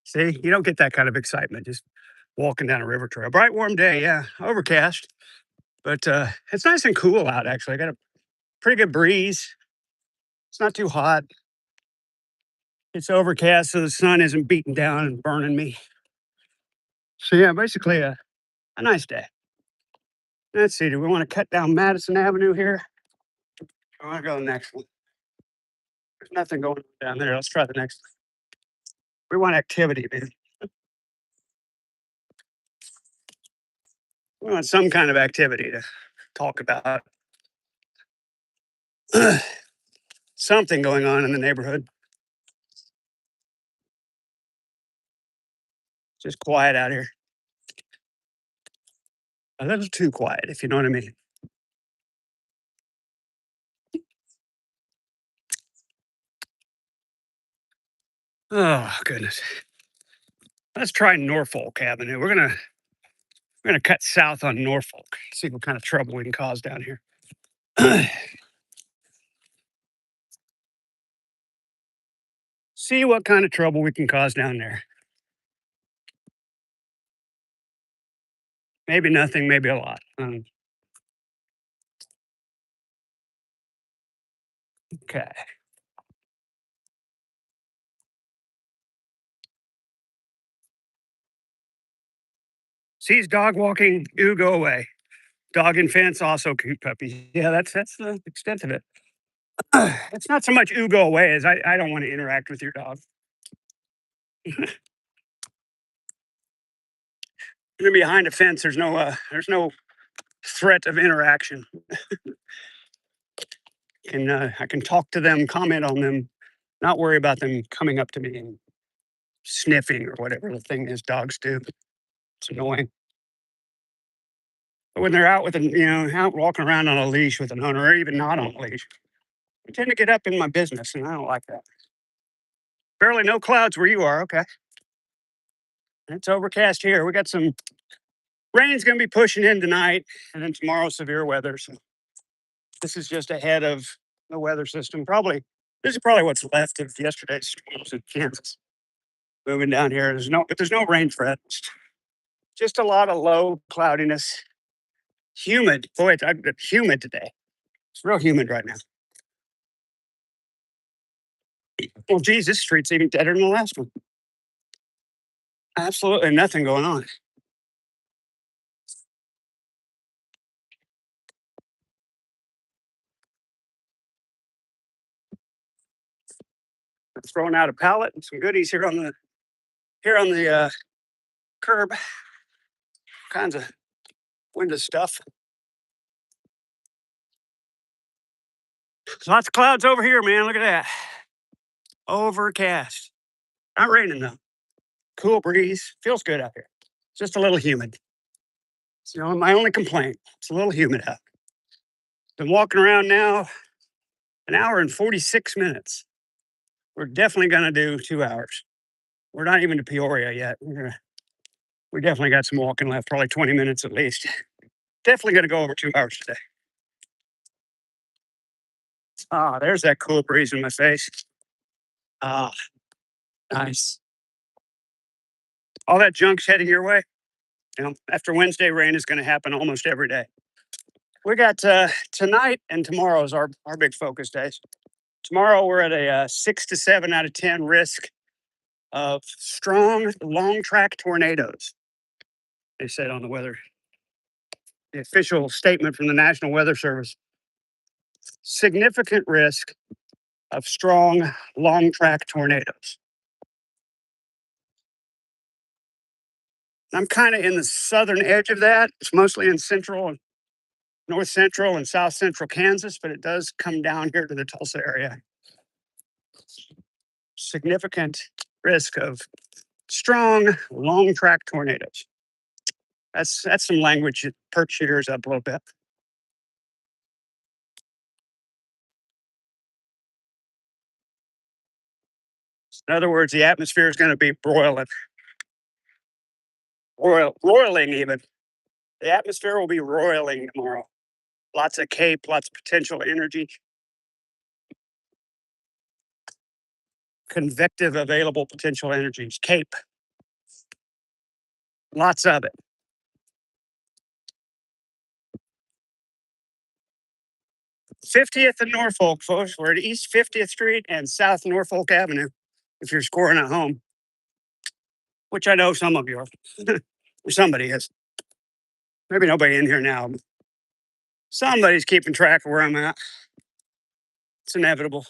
See, you don't get that kind of excitement just walking down a river trail. Bright, warm day. Yeah, overcast, but it's nice and cool out. Actually, I got a pretty good breeze. It's not too hot. It's overcast, so the sun isn't beating down and burning me. So yeah, basically a nice day. Let's see. Do we want to cut down Madison Avenue here? I want to go to the next one. There's nothing going on down there. Let's try the next one. We want activity, man. We want some kind of activity to talk about. Something going on in the neighborhood. Just quiet out here. A little too quiet, if you know what I mean. Oh goodness. Let's try Norfolk Avenue. We're gonna cut south on Norfolk. See what kind of trouble we can cause down here. See what kind of trouble we can cause down there. Maybe nothing, maybe a lot. Okay. Sees dog walking. Ooh, go away. Dog and fence, also cute puppy. Yeah, that's the extent of it. It's not so much ooh, go away as I don't want to interact with your dog. You're behind a fence. There's no threat of interaction. I can talk to them, comment on them, not worry about them coming up to me and sniffing or whatever the thing is dogs do. It's annoying. But when they're out out walking around on a leash with an owner, or even not on a leash, they tend to get up in my business, and I don't like that. Barely no clouds where you are. Okay, it's overcast here. We got some rain's going to be pushing in tonight, and then tomorrow severe weather. So this is just ahead of the weather system. This is probably what's left of yesterday's storms in Kansas. Moving down here, there's no rain threat. Just a lot of low cloudiness, humid. Boy, it's humid today. It's real humid right now. Well, geez, this street's even deader than the last one. Absolutely nothing going on. Throwing out a pallet and some goodies here on the curb. Kinds of window stuff. Lots of clouds over here, man. Look at that. Overcast. Not raining though. Cool breeze. Feels good out here. Just a little humid. It's my only complaint. It's a little humid out. Been walking around now an hour and 46 minutes. We're definitely going to do 2 hours. We're not even to Peoria yet. We definitely got some walking left, probably 20 minutes at least. Definitely going to go over 2 hours today. Ah, there's that cool breeze in my face. Ah, nice. All that junk's heading your way. After Wednesday, rain is going to happen almost every day. We got tonight and tomorrow is our big focus days. Tomorrow, we're at a 6 to 7 out of 10 risk of strong, long track tornadoes. They said on the official statement from the National Weather Service, significant risk of strong, long track tornadoes. I'm kind of in the southern edge of that. It's mostly in central and north central and south central Kansas, but it does come down here to the Tulsa area. Significant risk of strong, long track tornadoes. That's some language that perks your ears up a little bit. In other words, the atmosphere is going to be roiling even. The atmosphere will be roiling tomorrow. Lots of CAPE, lots of potential energy, convective available potential energies, CAPE. Lots of it. 50th and Norfolk, folks. We're at East 50th Street and South Norfolk Avenue. If you're scoring at home, which I know some of you are, or somebody is. Maybe nobody in here now. But somebody's keeping track of where I'm at. It's inevitable.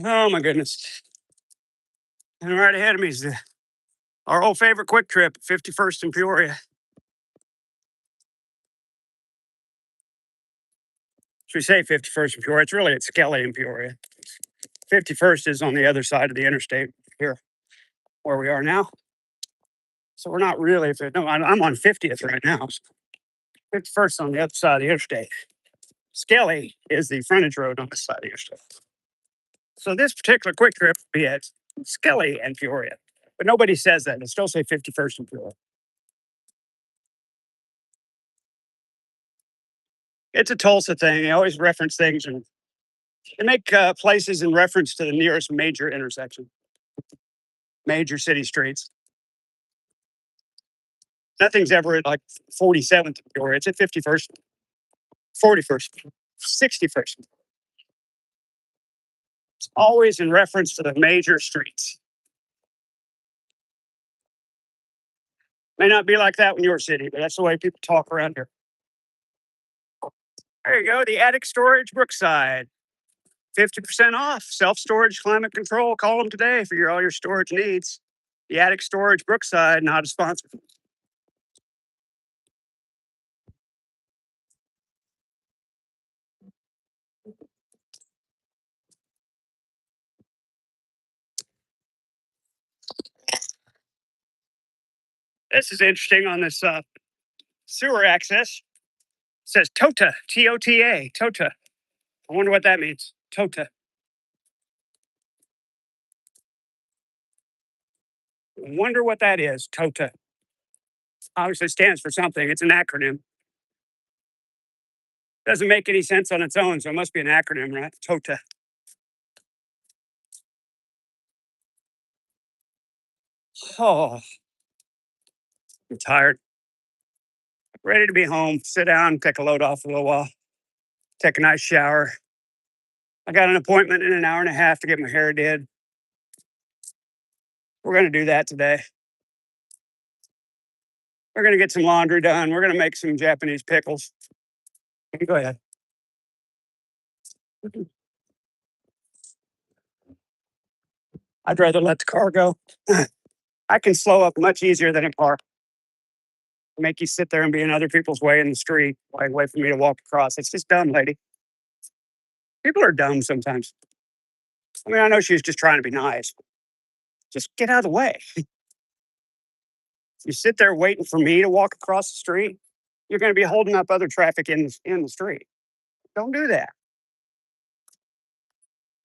Oh my goodness. And right ahead of me is our old favorite quick trip, 51st in Peoria. So we say 51st in Peoria. It's really at Skelly in Peoria. 51st is on the other side of the interstate here, where we are now. So we're not really. No, I'm on 50th right now. 51st on the other side of the interstate. Skelly is the frontage road on this side of the interstate. So this particular quick trip will be at Skelly and Peoria, but nobody says that. They still say 51st and Peoria. It's a Tulsa thing. They always reference things and they make places in reference to the nearest major intersection, major city streets. Nothing's ever at like 47th and Peoria. It's at 51st, 41st, 61st. It's always in reference to the major streets. May not be like that in your city, but that's the way people talk around here. There you go, the attic storage Brookside. 50% off. Self-storage, climate control. Call them today for all your storage needs. The attic storage Brookside, not a sponsor. This is interesting on this sewer access. It says TOTA, T-O-T-A, TOTA. I wonder what that means. TOTA. Wonder what that is. TOTA. Obviously stands for something. It's an acronym. Doesn't make any sense on its own, so it must be an acronym, right? TOTA. Oh, I'm tired. Ready to be home. Sit down, take a load off a little while. Take a nice shower. I got an appointment in an hour and a half to get my hair did. We're going to do that today. We're going to get some laundry done. We're going to make some Japanese pickles. Go ahead. I'd rather let the car go. I can slow up much easier than a car. Make you sit there and be in other people's way in the street, like wait for me to walk across. It's just dumb, lady. People are dumb sometimes. I mean, I know she was just trying to be nice. Just get out of the way. You sit there waiting for me to walk across the street, you're going to be holding up other traffic in the street. Don't do that.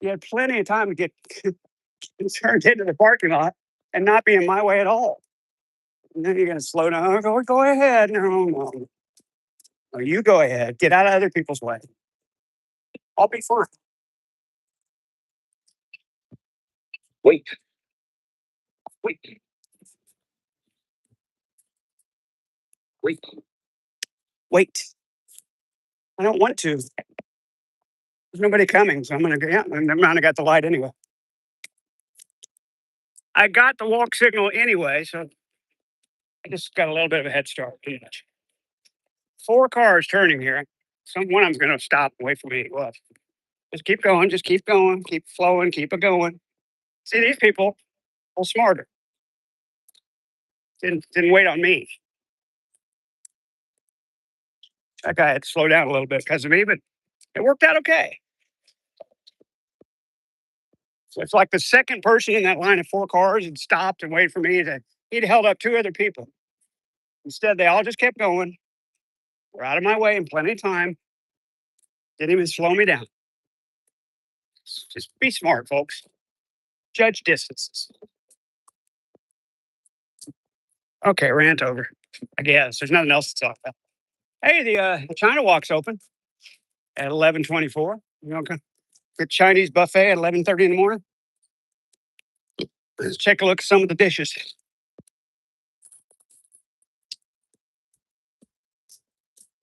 You had plenty of time to get turned into the parking lot and not be in my way at all. And then you're going to slow down. Go ahead. No. No, you go ahead. Get out of other people's way. I'll be fine. Wait. Wait. Wait. Wait. I don't want to. There's nobody coming, so I'm going to go. Yeah, never mind. I got the light anyway. I got the walk signal anyway, so I just got a little bit of a head start. 4 cars turning here. One of them's going to stop and wait for me. Well, just keep going. Just keep going. Keep flowing. Keep it going. See, these people a little smarter. Didn't wait on me. That guy had to slow down a little bit because of me, but it worked out okay. So it's like the second person in that line of 4 cars had stopped and waited for me. He'd held up 2 other people. Instead, they all just kept going. We're out of my way in plenty of time. Didn't even slow me down. Just be smart, folks. Judge distances. Okay, rant over. I guess there's nothing else to talk about. Hey, the China Walk's open at 11:24. The Chinese buffet at 11:30 in the morning. Let's take a look at some of the dishes.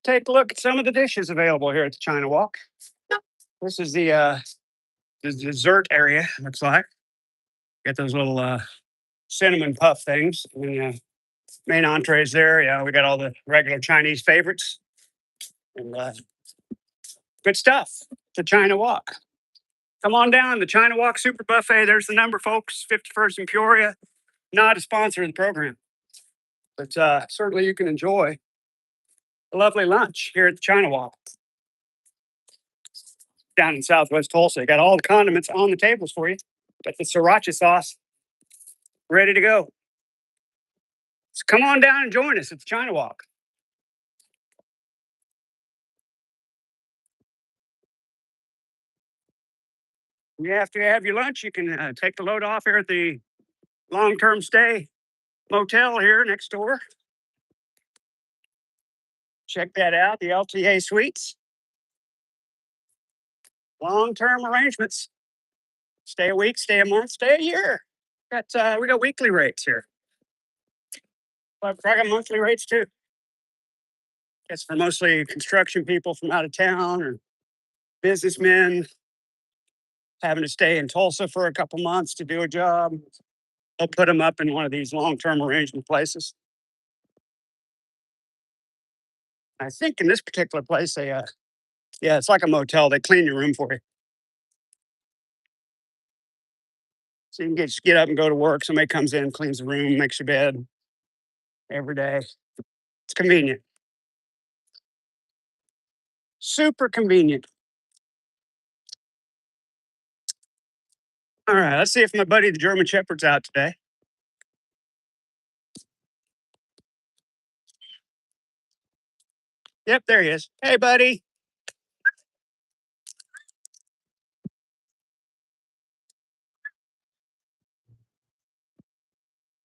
Take a look at some of the dishes available here at the China Walk. This is the dessert area. Looks like get those little cinnamon puff things. And main entrees there. Yeah, we got all the regular Chinese favorites and good stuff. The China Walk. Come on down, the China Walk Super Buffet. There's the number, folks. 51st and Peoria. Not a sponsor of the program, but certainly you can enjoy a lovely lunch here at the China Walk down in Southwest Tulsa. Got all the condiments on the tables for you. Got the sriracha sauce ready to go. So come on down and join us at the China Walk. After you have your lunch, you can take the load off here at the long-term stay motel here next door. Check that out, the LTA Suites. Long-term arrangements. Stay a week, stay a month, stay a year. We got weekly rates here. But I got monthly rates too. It's for mostly construction people from out of town or businessmen having to stay in Tulsa for a couple months to do a job. They'll put them up in one of these long-term arrangement places. I think in this particular place, it's like a motel. They clean your room for you. So you can just get up and go to work. Somebody comes in, cleans the room, makes your bed every day. It's convenient. Super convenient. All right, let's see if my buddy the German Shepherd's out today. Yep, there he is. Hey, buddy.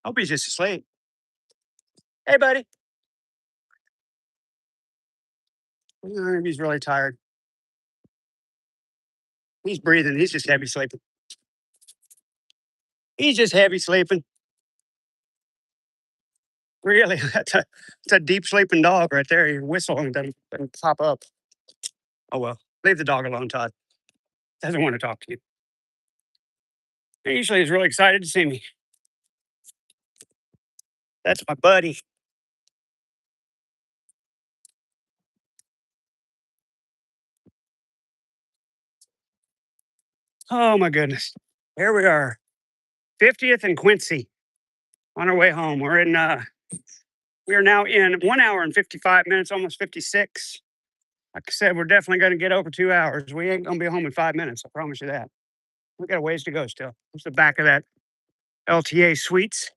Hope he's just asleep. Hey, buddy. He's really tired. He's breathing. He's just heavy sleeping. He's just heavy sleeping. Really, that's a deep sleeping dog right there. You're whistling, doesn't pop up. Oh well, leave the dog alone, Todd. doesn't want to talk to you. He usually is really excited to see me. That's my buddy. Oh my goodness. Here we are. 50th and Quincy on our way home. We are now in 1 hour and 55 minutes, almost 56. Like I said, we're definitely going to get over 2 hours. We ain't going to be home in 5 minutes. I promise you that. We got a ways to go still. It's the back of that LTA Suites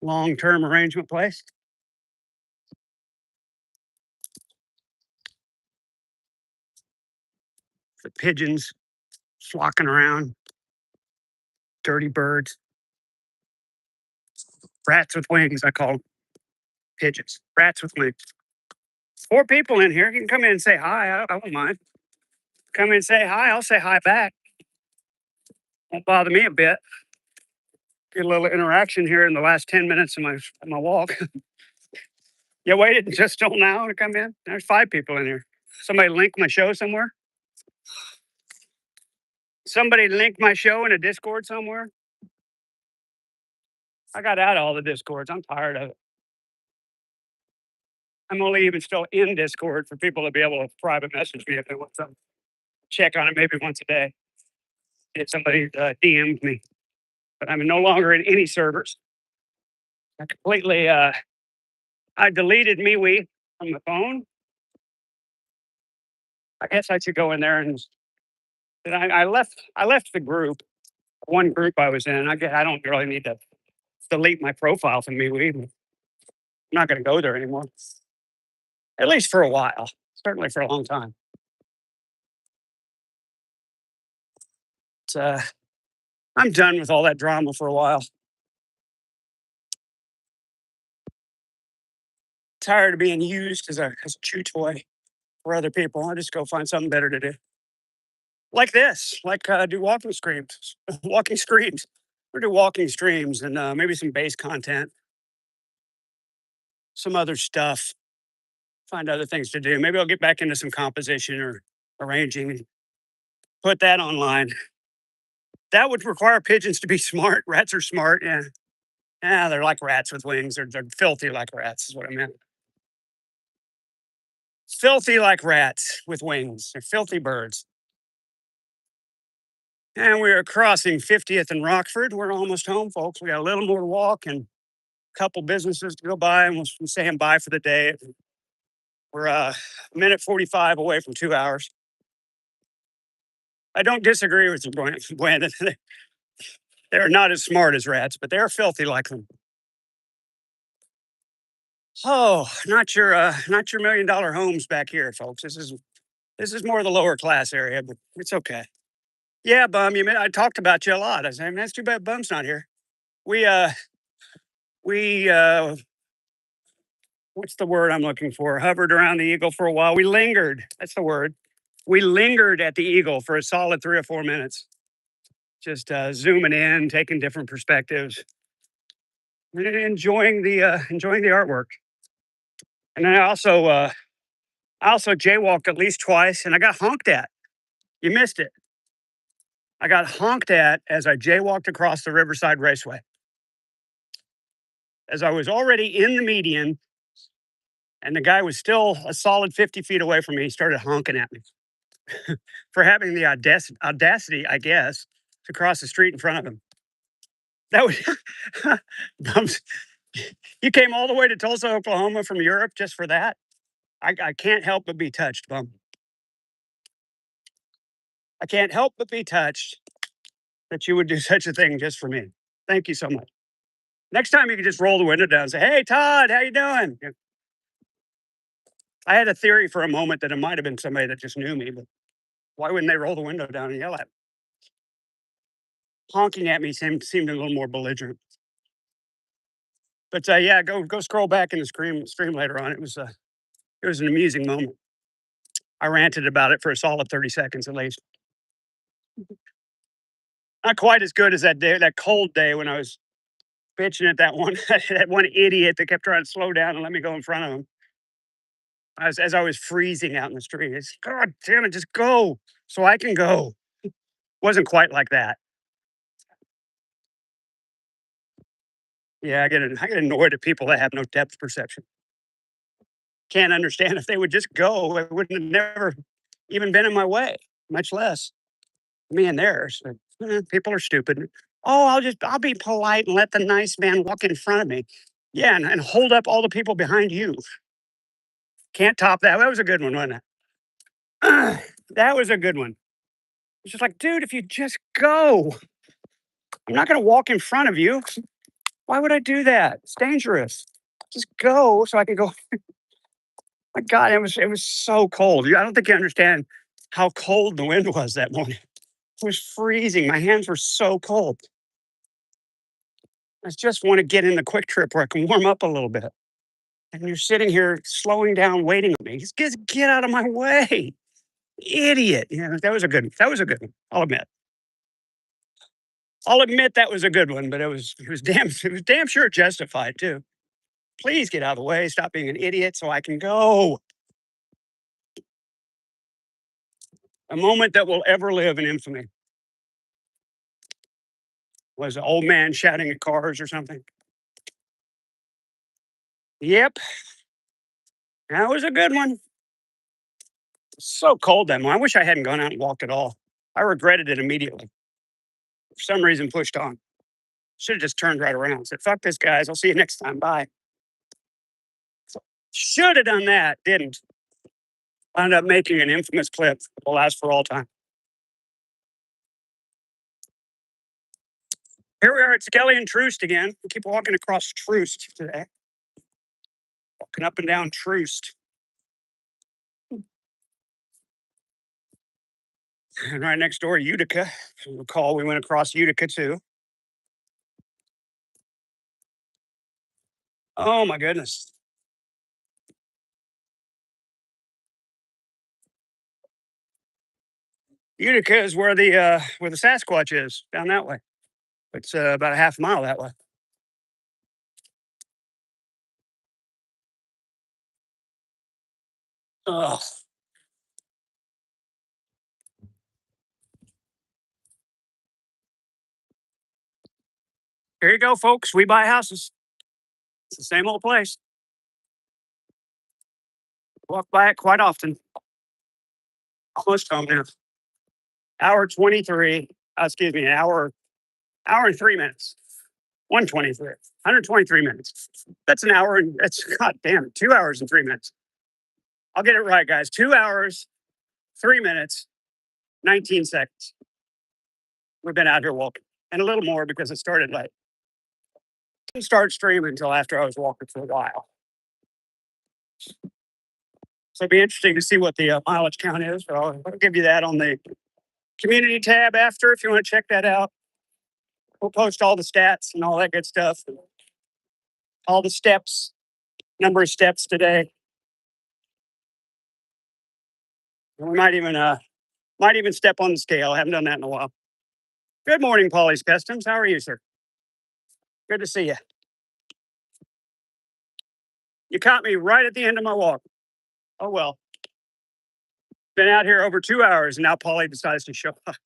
long term arrangement place. The pigeons flocking around, dirty birds, rats with wings, I call them pigeons, rats with wings. 4 people in here. You can come in and say hi. I won't mind. Come in and say hi. I'll say hi back. Won't bother me a bit. Get a little interaction here in the last 10 minutes of my walk. You waited just till now to come in? There's 5 people in here. Somebody link my show somewhere? Somebody link my show in a Discord somewhere? I got out of all the Discords. I'm tired of it. I'm only even still in Discord for people to be able to private message me if they want something. Check on it maybe once a day. If somebody DM'd me. But I'm no longer in any servers. I completely I deleted MeWe from the phone. I guess I should go in there and I left the group, one group I was in. I don't really need to delete my profile from MeWe. I'm not going to go there anymore. At least for a while. Certainly for a long time. I'm done with all that drama for a while. Tired of being used as a chew toy for other people. I'll just go find something better to do. Like this, do walking screams, walking screams. Or do walking streams and maybe some base content, some other stuff. Find other things to do. Maybe I'll get back into some composition or arranging and put that online. That would require pigeons to be smart. Rats are smart. Yeah. Yeah, they're like rats with wings. They're filthy like rats, is what I meant. Filthy like rats with wings. They're filthy birds. And we are crossing 50th and Rockford. We're almost home, folks. We got a little more to walk and a couple businesses to go by, and we'll say bye for the day. We're a minute 45 away from 2 hours. I don't disagree with you, Brandon. They're not as smart as rats, but they're filthy like them. Oh, not your $1 million homes back here, folks. This is more the lower class area, but it's okay. Yeah, Bum. I talked about you a lot. I said, that's too bad Bum's not here. We what's the word I'm looking for? Hovered around the Eagle for a while. We lingered. That's the word. We lingered at the Eagle for a solid 3 or 4 minutes, just zooming in, taking different perspectives, and enjoying the artwork. And I also jaywalked at least twice, and I got honked at. You missed it. I got honked at as I jaywalked across the Riverside Raceway. As I was already in the median, and the guy was still a solid 50 feet away from me, he started honking at me for having the audacity, I guess, to cross the street in front of him. That was Bums. You came all the way to Tulsa, Oklahoma from Europe just for that? I can't help but be touched, Bum. I can't help but be touched that you would do such a thing just for me. Thank you so much. Next time you can just roll the window down and say, "Hey, Todd, how you doing?" I had a theory for a moment that it might have been somebody that just knew me, but why wouldn't they roll the window down and yell at me? Honking at me seemed a little more belligerent. But yeah, go scroll back in the stream later on. It was an amusing moment. I ranted about it for a solid 30 seconds at least. Not quite as good as that day, that cold day when I was bitching at that one that one idiot that kept trying to slow down and let me go in front of him. as I was freezing out in the street. It's, God damn it, just go so I can go. Wasn't quite like that. Yeah, I get annoyed at people that have no depth perception. Can't understand if they would just go, it wouldn't have never even been in my way, much less me and theirs. But, people are stupid. Oh, I'll be polite and let the nice man walk in front of me. Yeah, and hold up all the people behind you. Can't top that. That was a good one, wasn't it? That was a good one. It's just like, dude, if you just go, I'm not going to walk in front of you. Why would I do that? It's dangerous. Just go so I can go. My God, it was so cold. I don't think you understand how cold the wind was that morning. It was freezing. My hands were so cold. I just want to get in the quick trip where I can warm up a little bit. And you're sitting here slowing down, waiting on me. Just get out of my way. Idiot. Yeah, that was a good one. I'll admit that was a good one, but it was damn sure justified too. Please get out of the way. Stop being an idiot so I can go. A moment that will ever live in infamy. Was an old man shouting at cars or something? Yep, that was a good one. So cold that morning. I wish I hadn't gone out and walked at all. I regretted it immediately. For some reason, pushed on. Should have just turned right around and said, fuck this, guys. I'll see you next time. Bye. Should have done that. Didn't. Wound up making an infamous clip that will last for all time. Here we are at Skelly and Troost again. We keep walking across Troost today. Walking up and down Troost. And right next door, Utica. If you recall, we went across Utica too. Oh my goodness. Utica is where the Sasquatch is, down that way. It's about a half mile that way. Ugh. Here you go, folks. We buy houses. It's the same old place. Walk by it quite often. Almost home now. Hour 23. Excuse me, an hour and 3 minutes. 123. 123 minutes. That's an hour and that's god damn it. 2 hours and 3 minutes. I'll get it right, guys. 2 hours, 3 minutes, 19 seconds. We've been out here walking. And a little more because it started late. Didn't start streaming until after I was walking for a while. So it'd be interesting to see what the mileage count is. But I'll give you that on the community tab after if you want to check that out. We'll post all the stats and all that good stuff. All the steps, number of steps today. And we might even step on the scale. I haven't done that in a while. Good morning, Polly's Customs. How are you, sir? Good to see you. You caught me right at the end of my walk. Oh well. Been out here over 2 hours, and now Polly decides to show up.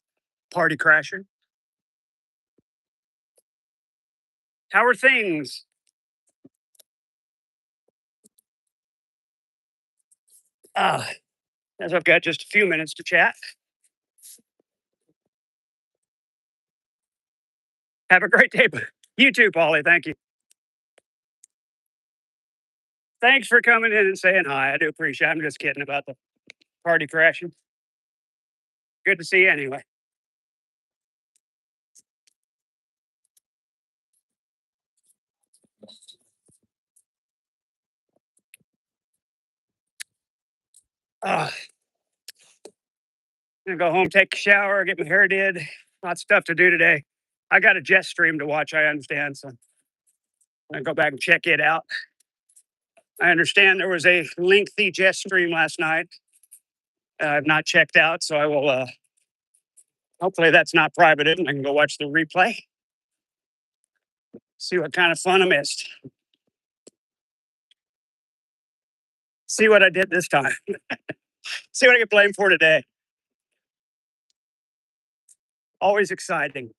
Party crasher. How are things? As I've got just a few minutes to chat. Have a great day. You too, Polly. Thank you. Thanks for coming in and saying hi. I do appreciate it. I'm just kidding about the party crashing. Good to see you anyway. Uh, Gonna go home, take a shower, get my hair did. Lots of stuff to do today. I got a jet stream to watch, I understand. So I'm gonna go back and check it out. I understand there was a lengthy jet stream last night. I've not checked out, so I will hopefully that's not privated and I can go watch the replay. See what kind of fun I missed. See what I did this time. See what I get blamed for today. Always exciting.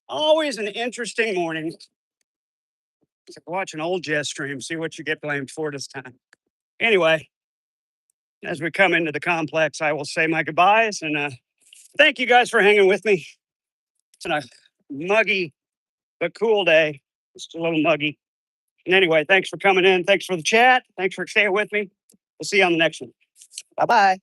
Always an interesting morning. It's like watch an old Jess stream, see what you get blamed for this time. Anyway, as we come into the complex, I will say my goodbyes and thank you guys for hanging with me. It's a muggy but cool day. Just a little muggy. And anyway, thanks for coming in. Thanks for the chat. Thanks for staying with me. We'll see you on the next one. Bye bye.